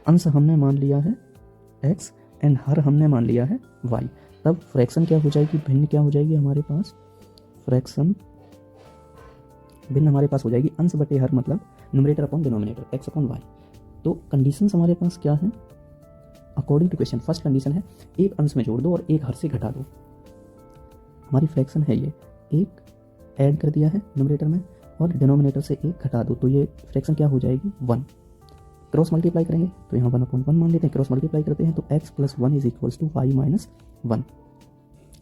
अंश हमने मान लिया है x एंड हर हमने मान लिया है y। तब फ्रैक्शन क्या हो जाएगी, भिन्न क्या हो जाएगी हमारे पास, फ्रैक्शन भिन्न हमारे पास हो जाएगी अंश बटे हर, मतलब numerator upon denominator x upon y। तो कंडीशंस हमारे पास क्या है according to question. First condition है एक अंश में जोड़ दो और एक हर से घटा दो। हमारी फ्रैक्शन है ये, एक ऐड कर दिया है न्यूमरेटर में और डिनोमिनेटर से एक घटा दो, तो ये फ्रैक्शन क्या हो जाएगी 1। क्रॉस मल्टीप्लाई करेंगे तो यहाँ 1/1 मान लेते हैं, क्रॉस मल्टीप्लाई करते हैं तो x plus 1 is equals to y minus 1।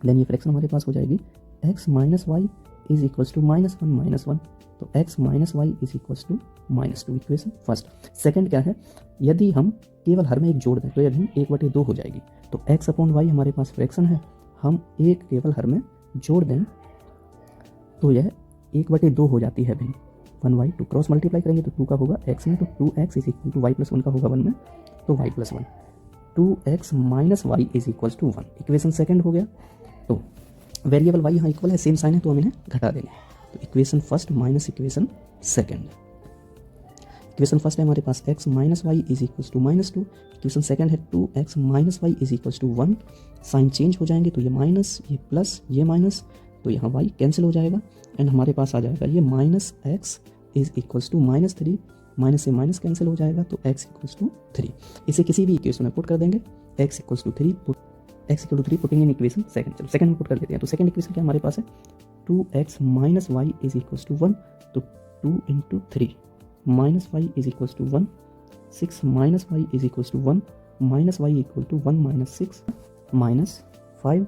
Then ये फ्रैक्शन हमारे पास हो जाएगी x minus y is equals to -1 -1, तो x minus y is equals to -2। Equation first. Second क्या है, यदि हम केवल हर में एक जोड़ दें तो यह भिन्न 1/2 हो जाएगी। तो x अपॉन वाई हमारे पास फ्रैक्शन है, हम एक केवल हर में जोड़ दें तो यह 1/2 हो जाती है भिन्न 1/2। क्रॉस मल्टीप्लाई करेंगे तो 2 का होगा x में, तो 2x इज इक्वल टू y प्लस 1 का होगा 1 में, तो y plus 1। 2x minus y is equals to 1। Equation second हो गया। तो वेरिएबल y यहाँ इक्वल है, सेम साइन है, तो हम इन्हें घटा देंगे। तो equation first minus equation second. Equation first है हमारे पास x minus y is equals to -2। Equation second है 2x minus y is equals to 1। Sign change हो जाएंगे तो ये माइनस, ये प्लस, ये माइनस, तो यहाँ y कैंसिल हो जाएगा एंड हमारे पास आ जाएगा ये -x is equals to -3। Minus से माइनस कैंसिल हो जाएगा तो x इक्वल्स टू 3। इसे किसी भी इक्वेशन में पुट कर देंगे, x equals to 3 putting in equation second. चलो सेकंड में पुट कर देते हैं। तो सेकंड इक्वेशन क्या हमारे पास है 2x minus y is equals to 1, तो 2 into 3 minus y is equals to 1, 6 minus y is equals to 1, minus y equal to 1 minus 6 minus 5,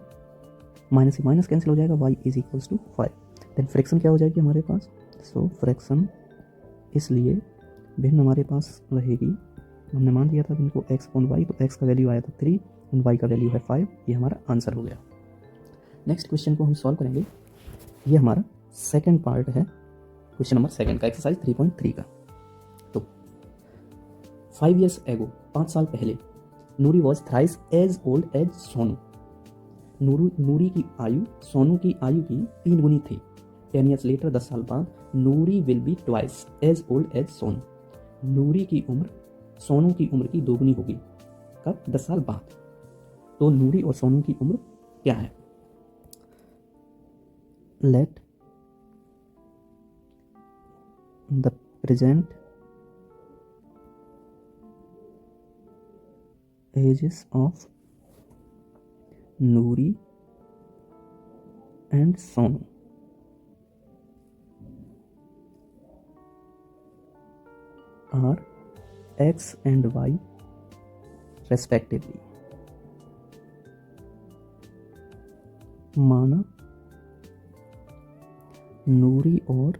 minus से माइनस कैंसिल हो जाएगा, y is equals to 5। Then fraction क्या हो जाएगी हमारे पास, सो fraction इसलिए भिन्न हमारे पास रहेगी, हमने मान लिया था इनको x अपॉन वाई, तो x का वैल्यू आया था 3 एंड y का वैल्यू है 5। ये हमारा आंसर हो गया। नेक्स्ट क्वेश्चन को हम सॉल्व करेंगे। ये हमारा सेकंड पार्ट है क्वेश्चन नंबर सेकंड का, एक्सरसाइज 3.3 का। तो 5 years ago, 5 साल पहले, Noori was thrice as old as Sonu. Noori की आयु सोनू की आयु की 3 गुनी थी। 10 years later, 10 साल बाद, Noori will be twice as old as Sonu. Noori की उम्र सोनू की उम्र की 2 गुनी होगी। कब? 10 साल बाद। तो नूरी और सोनू की उम्र क्या है? Let the present ages of Noori and Sonu are x and y respectively। माना नूरी और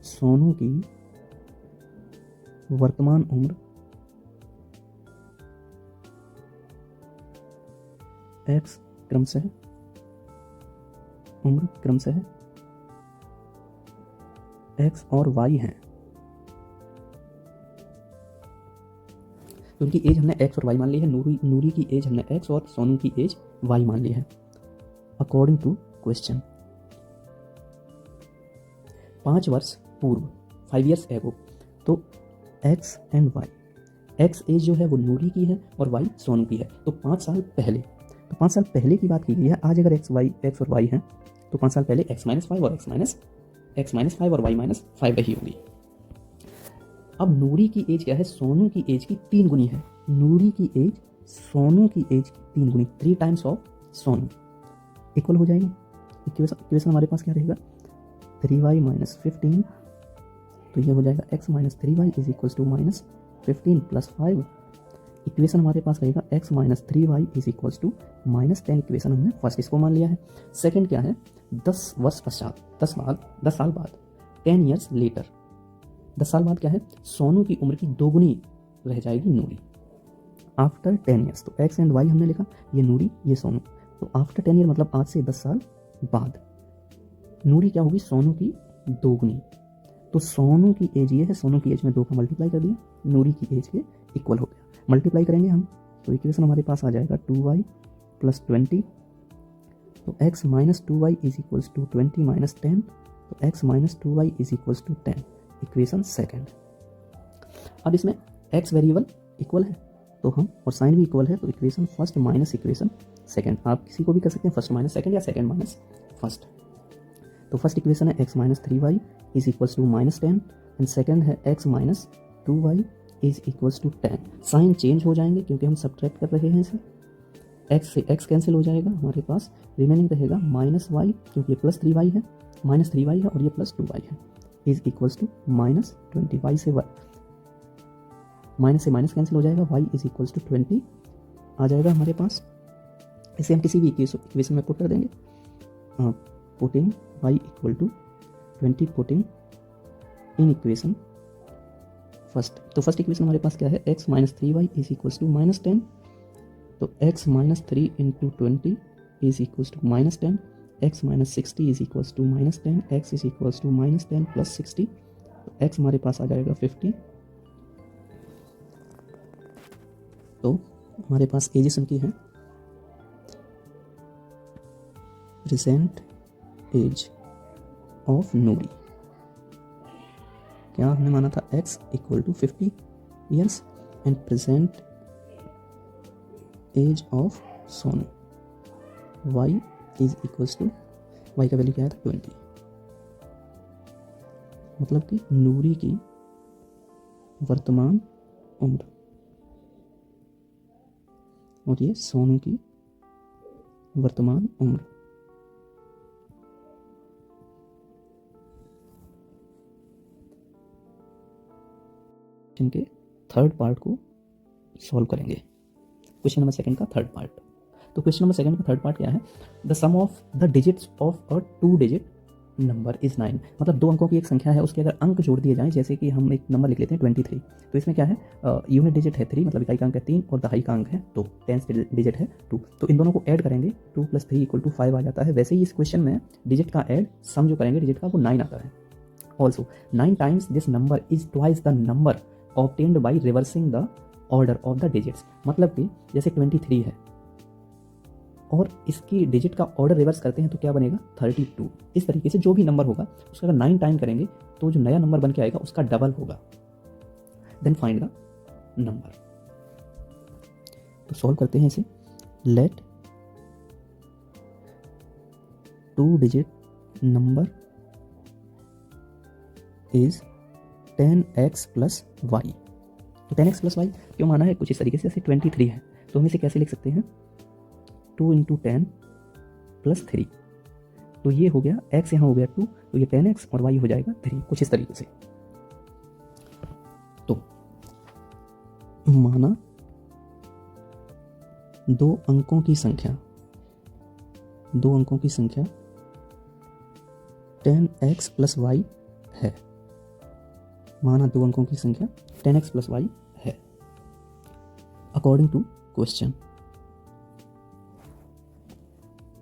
सोनू की वर्तमान उम्र x क्रमशः x और y है। तो उनकी एज हमने x और y मान ली है। नूरी की एज हमने x और सोनू की एज y मान ली है अकॉर्डिंग टू क्वेश्चन। 5 वर्ष पूर्व, 5 years ago, तो x एंड y, x एज जो है वो नूरी की है और y सोनू की है। तो 5 साल पहले, तो 5 साल पहले की बात की गई है। आज अगर x और y हैं तो 5 साल पहले x माइनस 5 और x माइनस 5 और y माइनस 5 रही होगी। अब नूरी की एज क्या है? सोनू की एज की 3 गुनी है। नूरी की एज सोनू की एज की 3 गुनी, 3 टाइम्स ऑफ सोनू, इक्वल हो जाएगी। इक्वेशन हमारे पास क्या रहेगा 3y माइनस 15, तो ये हो जाएगा x minus 3y is equal to minus 15 plus 5। Equation हमारे पास रहेगा x minus 3y is equal to minus 10। Equation हमने फर्स्ट इसको मान लिया है। सेकंड क्या है 10 वर्ष पश्चात, 10 साल बाद, 10 years later, 10 साल बाद क्या है सोनू की उम्र की 2 गुनी रह जाएगी नूरी। आफ्टर 10 years, तो x एंड y हमने लिखा, ये नूरी ये सोनू। तो आफ्टर 10 year मतलब आज से 10 साल बाद नूरी क्या होगी सोनू की 2 गुनी। तो सोनू की एज ये है, सोनू की एज में 2 का मल्टीप्लाई कर दिया, नूरी की एज के इक्वल हो गया। मल्टीप्लाई करेंगे हम तो इक्वेशन हमारे पास आ जाएगा 2y प्लस 20 तो x minus 2y is equals to 20 minus 10, तो x minus 2y is equals to 10, equation second. अब इसमें x वेरिएबल इक्वल है तो हम, और साइन भी इक्वल है, तो equation first minus equation second, आप किसी को भी कर सकते हैं फर्स्ट माइनस सेकेंड या सेकेंड माइनस फर्स्ट। तो फर्स्ट इक्वेशन है x minus 3y is equals to minus 10 and second है x minus 2y is equals to 10। Sign change हो जाएंगे क्योंकि हम सब्ट्रैक्ट कर रहे हैं इसे, x से x कैंसिल हो जाएगा, हमारे पास रिमेनिंग रहेगा माइनस y, क्योंकि ये प्लस 3y है, माइनस 3y है और ये प्लस 2y है, is equals to minus 20। y से माइनस कैंसिल हो जाएगा, y इज इक्वल्स टू 20 आ जाएगा हमारे पास। इसे हम किसी भी इक्वेशन में पुट कर देंगे, putting y equal to 20, putting in equation first. तो फर्स्ट इक्वेशन हमारे पास क्या है, x minus 3y is equals to minus 10, तो x minus 3 into 20 is equals to minus 10, x minus 60 is equals to minus 10, x is equals to minus 10 plus 60, तो x हमारे पास आ जाएगा 50। तो हमारे पास एजिसन की है प्रेजेंट एज ऑफ नूरी, क्या हमने माना था, x equal to 50 years and present age of Sonu, y is equals to, y का वैल्यू क्या था 20, मतलब कि नूरी की वर्तमान उम्र और ये सोनू की वर्तमान उम्र। इनके थर्ड पार्ट को सॉल्व करेंगे, क्वेश्चन नंबर सेकंड का थर्ड पार्ट। तो क्वेश्चन नंबर सेकंड का थर्ड पार्ट क्या है, the sum of the digits of a 2 digit number is 9, मतलब 2 अंकों की एक संख्या है, उसके अगर अंक जोड़ दिए जाएं, जैसे कि हम एक नंबर लिख लेते हैं 23, तो इसमें क्या है, यूनिट डिजिट है 3, मतलब इकाई का अंक है 3 और दहाई का अंक है 2, टेंस डिजिट है 2, तो इन दोनों को ऐड करेंगे 2 + 3 = 5 आ जाता है। वैसे ही इस क्वेश्चन में डिजिट का ऐड सम जो करेंगे डिजिट का वो 9 आता है। Also 9 times this number is twice the number obtained by reversing the order of the digits, मतलब कि जैसे 23 है और इसकी डिजिट का ऑर्डर रिवर्स करते हैं तो क्या बनेगा 32। इस तरीके से जो भी नंबर होगा उसका अगर 9 टाइम करेंगे तो जो नया नंबर बन के आएगा उसका डबल होगा। Then find the number. तो सॉल्व करते हैं इसे। Let 2 digit number is 10x + y। तो 10x + y क्यों माना है, कुछ इस तरीके से, जैसे 23 है तो हम इसे कैसे लिख सकते हैं, 2 × 10 + 3, तो ये हो गया x, यहाँ हो गया 2, तो ये 10x और y हो जाएगा 3, कुछ इस तरीके से। तो माना 2 अंकों की संख्या 10x + y है, माना 2 अंकों की संख्या 10x + y है। अकॉर्डिंग टू क्वेश्चन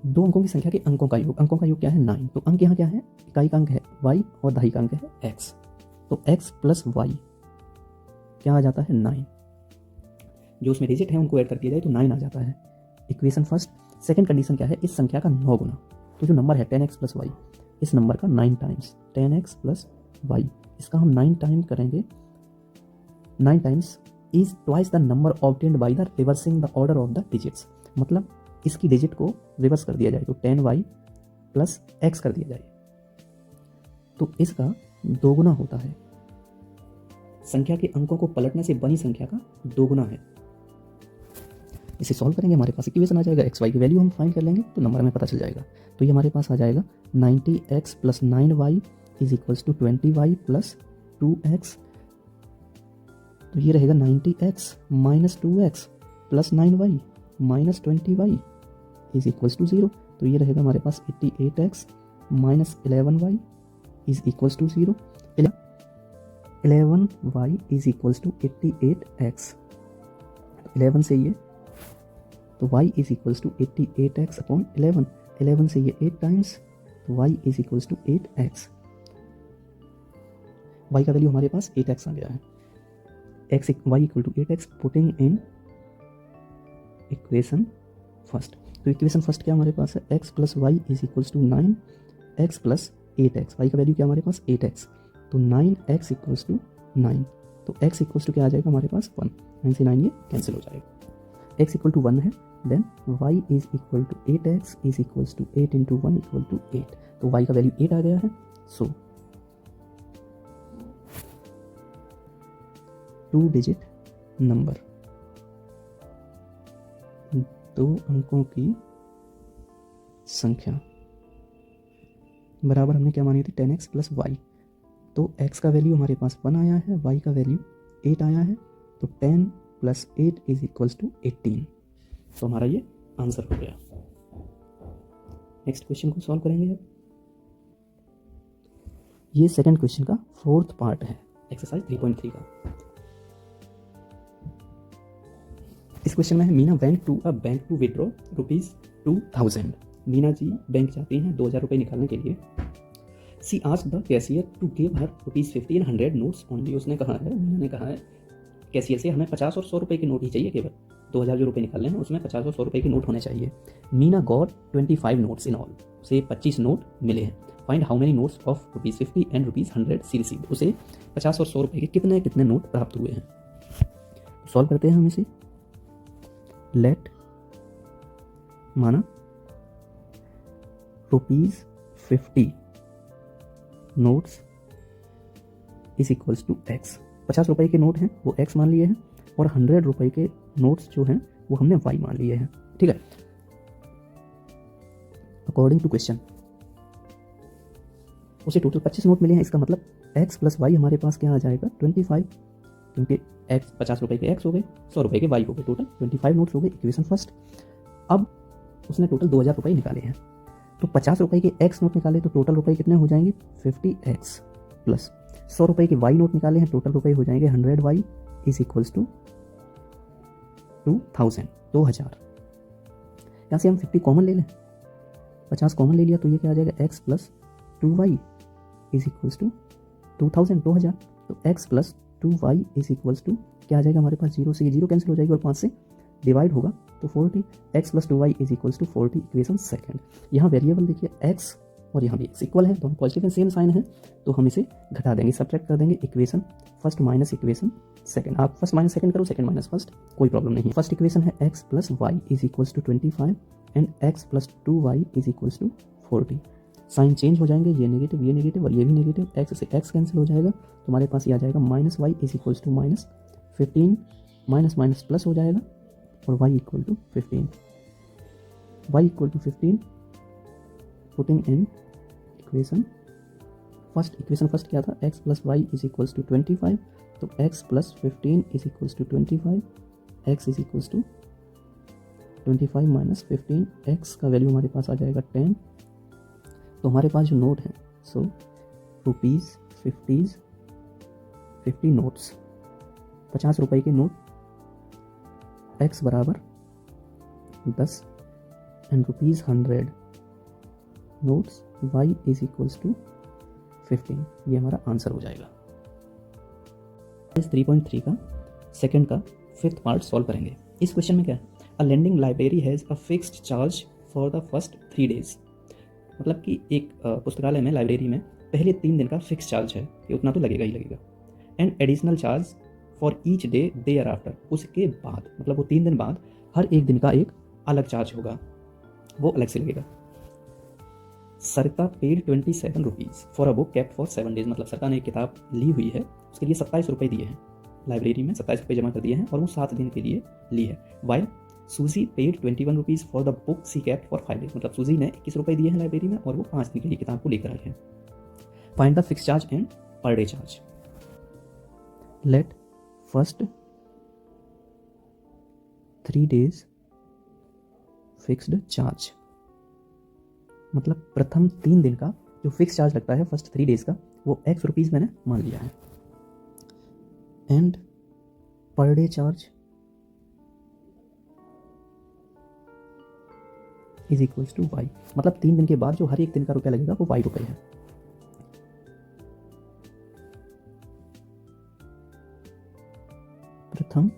2 अंकों की संख्या के अंकों का योग क्या है 9, तो अंक यहाँ क्या है, इकाई का अंक है y और दहाई का अंक है x, तो x + y क्या आ जाता है 9, जो उसमें डिजिट है उनको ऐड कर दिया जाए तो 9 आ जाता है। Equation first. सेकंड कंडीशन क्या है, इस संख्या का 9 गुना, तो जो नंबर है 10x + y, इस नंबर का 9 टाइम्स 10x + y, इसका हम 9 टाइम करेंगे, 9 times is twice the number obtained by the reversing the order of the digits, मतलब इसकी डिजिट को रिवर्स कर दिया जाए तो 10y + x कर दिया जाए तो इसका 2 गुना होता है। संख्या के अंकों को पलटने से बनी संख्या का 2 गुना है। इसे सॉल्व करेंगे, हमारे पास इक्वेशन आ जाएगा, एक्स वाई की वैल्यू हम फाइंड कर लेंगे तो नंबर हमें पता चल जाएगा। तो ये हमारे पास आ जाएगा 90x + 9y is equals to 20y + 2x, तो ये रहेगा 90x - 2x + 9y - 20y is equals to 0, तो ये रहेगा हमारे पास 88x - 11y is equals to 0, 11y is equals to 88x, 11 से ये, तो y is equals to 88x upon 11, 11 से ये 8 टाइम्स, तो y is equals to 8x, y का वैल्यू हमारे पास 8x आ गया है, y equal to 8x, putting in equation first. तो इक्वेशन फर्स्ट क्या हमारे पास है, x plus y is equals to 9x plus 8x, Y का वैल्यू क्या हमारे पास 8x, तो 9x इक्वल्स टू 9, तो x इक्वल्स टू क्या आ जाएगा हमारे पास 1, 9 से 9 ये कैंसिल हो जाएगा, x इक्वल टू 1 है, then y is equal to 8x is equals to 8 into 1 equal to 8, तो y का वैल्यू 8 आ गया है। सो 2 डिजिट नंबर, 2 अंकों की संख्या बराबर हमने क्या मानी थी 10x प्लस वाई, तो x का वैल्यू हमारे पास 1 आया है, y का वैल्यू 8 आया है, तो 10 प्लस 8 इज इक्वल्स टू 18, तो हमारा ये आंसर हो गया। नेक्स्ट क्वेश्चन को सॉल्व करेंगे अब। ये सेकंड क्वेश्चन का फोर्थ पार्ट है एक्सरसाइज 3.3 का। इस क्वेश्चन में है Meena went to a bank to withdraw ₹2000। Meena ji bank जाती हैं 2000 रुपये निकालने के लिए। She asked the cashier to give her ₹1500 notes only. उसने कहा है, मीना ने कहा है कैशियर से हमें 50 और 100 रुपये के नोट ही चाहिए, केवल 2000 जो रुपये निकालने हैं उसमें 50 और 100 रुपये के नोट होने चाहिए। Meena got 25 notes in all, उसे 25 नोट मिले हैं। Find how many notes of ₹50 and ₹100 she received. उसे 50 और 100 रुपये के कितने कितने नोट प्राप्त हुए हैं। सॉल्व करते हैं हम इसे। लेट माना ₹50 notes is equals to x। 50 रुपये के नोट हैं वो x मान लिए हैं, और 100 रुपये के नोट्स जो हैं वो हमने y मान लिए हैं। ठीक है, अकॉर्डिंग टू क्वेश्चन उसे टोटल 25 नोट मिले हैं, इसका मतलब x प्लस वाई हमारे पास क्या आ जाएगा 25, क्योंकि x 50 रुपये के x हो गए, 100 रुपये के y हो गए, टोटल 25 नोट्स हो गए। Equation first. अब उसने टोटल 2000 रुपये निकाले हैं, तो 50 रुपये के x नोट निकाले तो टोटल रुपये कितने हो जाएंगे 50x, प्लस 100 रुपये के y नोट निकाले हैं, टोटल रुपये हो जाएंगे 100y इज इक्वल्स टू 2000। यहाँ से हम 50 कॉमन ले लें, 50 कॉमन ले लिया तो ये क्या आ जाएगा x plus 2y is equals to 2000। तो x plus 2y is equals to क्या आ जाएगा हमारे पास 0 से 0 कैंसिल हो जाएगी और 5 से डिवाइड होगा तो 40। x plus 2y is equals to 40। Equation second. यहाँ वेरिएबल देखिए x और यहाँ भी x इक्वल है, दोनों पॉजिटिव एंड सेम साइन है, तो हम इसे घटा देंगे, सब्ट्रैक्ट कर देंगे। Equation first minus equation second, आप फर्स्ट माइनस सेकंड करो, सेकंड माइनस फर्स्ट, कोई प्रॉब्लम नहीं है। फर्स्ट इक्वेशन है x plus y is equals to 25 and x plus 2y is equals to 40। Sign change हो जाएंगे, ये नेगेटिव और ये भी नेगेटिव, x से x कैंसिल हो जाएगा तो हमारे पास ये आ जाएगा minus y is equals to minus 15, minus minus plus हो जाएगा और y equal to 15, y equal to 15 putting in equation first. Equation first क्या था x plus y is equals to 25, तो x plus 15 is equals to 25, x is equals to 25 minus 15, x का value हमारे पास आ जाएगा 10। तो हमारे पास जो नोट है सो ₹50 नोट्स, 50 रुपये के नोट, x बराबर 10 and ₹100 notes, y is equals to 15। ये हमारा आंसर हो जाएगा। इस 3.3 का सेकंड का फिफ्थ पार्ट सॉल्व करेंगे। इस क्वेश्चन में क्या है, a lending library has a fixed charge for the first 3 days. मतलब कि एक पुस्तकालय में, लाइब्रेरी में पहले 3 दिन का फिक्स चार्ज है कि उतना तो लगेगा ही लगेगा, and additional charge for each day thereafter. उसके बाद मतलब वो 3 दिन बाद हर एक दिन का एक अलग चार्ज होगा, वो अलग से लगेगा। Sarita paid 27 rupees for a book kept for 7 days. मतलब सरिता ने एक किताब ली हुई है, उसके लिए 27 रुपये दिए हैं, लाइब्रेरी में 27 रुपये जमा कर दिए हैं और वो 7 दिन के लिए ली है। While Suzy paid 21 rupees for the book she kept for 5 days. मतलब सूजी ने 21 रुपये दिए हैं लाइब्रेरी में और वो 5 दिन के लिए किताब को लेकर आई है। Find the fix charge and per day charge. Let first 3 days fixed charge, मतलब प्रथम 3 दिन का जो फिक्स चार्ज लगता है फर्स्ट 3 डेज का, वो x रुपीज़ मैंने मान लिया है। And per day charge is equals to y। मतलब 3 दिन के बाद जो हर एक दिन का रुपया लगेगा वो y रुपये है। प्रथम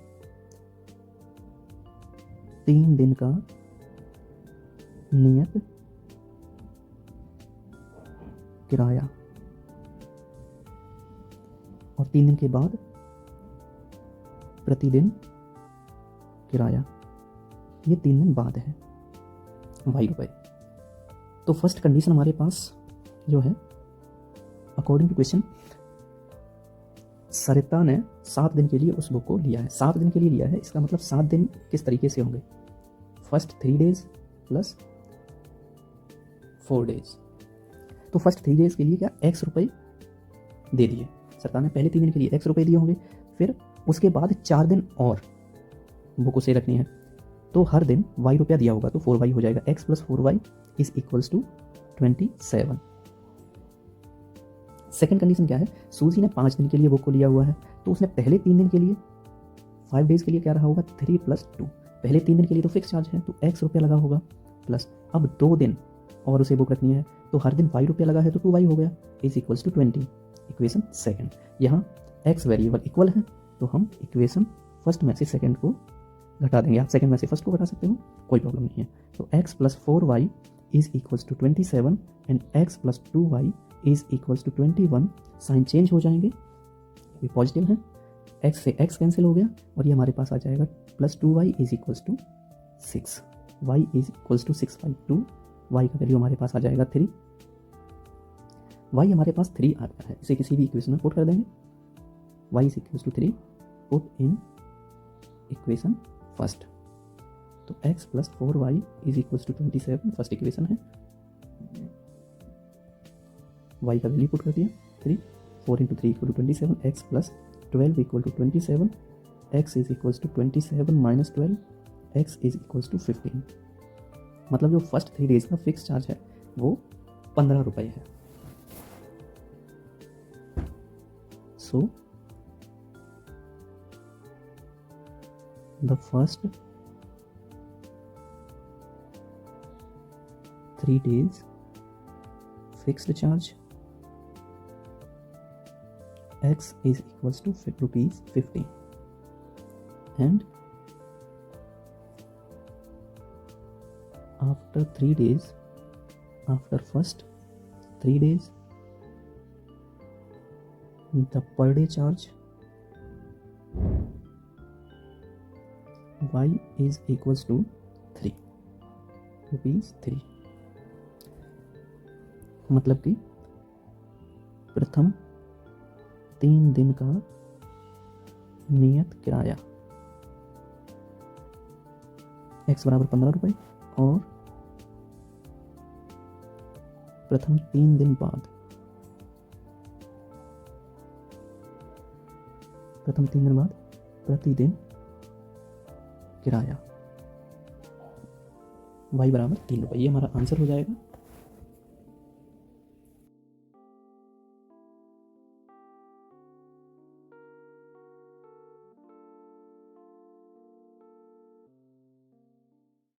3 दिन का नियत किराया, और 3 दिन के बाद प्रतिदिन किराया, ये 3 दिन बाद है वाई रुपए। तो फर्स्ट कंडीशन हमारे पास जो है अकॉर्डिंग टू क्वेश्चन, सरिता ने 7 दिन के लिए उस बुक को लिया है। 7 दिन के लिए लिया है, इसका मतलब 7 दिन किस तरीके से होंगे, फर्स्ट 3 डेज प्लस 4 डेज। तो फर्स्ट 3 डेज के लिए क्या x रुपए दे दिए, सरिता ने पहले 3 दिन के लिए x रुपए दिए होंगे, फिर उसके बाद 4 दिन और बुक उसे रखनी है, तो हर दिन y रुपया दिया होगा, तो 4y हो जाएगा। x plus 4y is equals to 27। Second condition क्या है, सूजी ने 5 दिन के लिए बुक को लिया हुआ है, तो उसने पहले 3 दिन के लिए 5 डेज के लिए क्या रहा होगा 3 प्लस 2, पहले 3 दिन के लिए तो फिक्स चार्ज है, तो x रुपया लगा होगा, प्लस अब 2 दिन और उसे बुक रखनी है, तो हर दिन y रुपया लगा है, तो 2y हो गया, is equals to 20। Equation second, यहाँ x वेरिएबल इक्वल है, तो हम इक्वेशन फर्स्ट में से सेकेंड को घटा देंगे। आप सेकेंड में से फर्स्ट को घटा सकते हो, कोई प्रॉब्लम नहीं है। तो x plus 4y is equals to 27 and x plus 2y is equals to 21। Sign change हो जाएंगे, ये पॉजिटिव है, x से x कैंसिल हो गया, और ये हमारे पास आ जाएगा plus 2y is equals to 6, y is equals to 6/2, y का वैल्यू हमारे पास आ जाएगा 3, y हमारे पास 3 आ गया है, इसे किसी भी इक्वेशन में पुट कर देंगे, y is equals to 3, put in equation first, तो x plus 4y is equals to 27 first equation है, y का वैल्यू पुट कर दिया 3, 4 into 3 equal to 27, x plus 12 equal to 27, x is equals to 27 minus 12, x is equals to 15। मतलब जो first 3 days का fix charge है वो 15 रुपये है। So the first 3 days fixed charge x is equals to rupees 15, and after 3 days, after first 3 days, the per day charge y is equals to 3 rupees 3। मतलब कि प्रथम 3 दिन का नियत किराया x बराबर 15 रुपये, और प्रथम 3 दिन बाद प्रतिदिन किराया y बराबर 3 रुपये। ये हमारा आंसर हो जाएगा।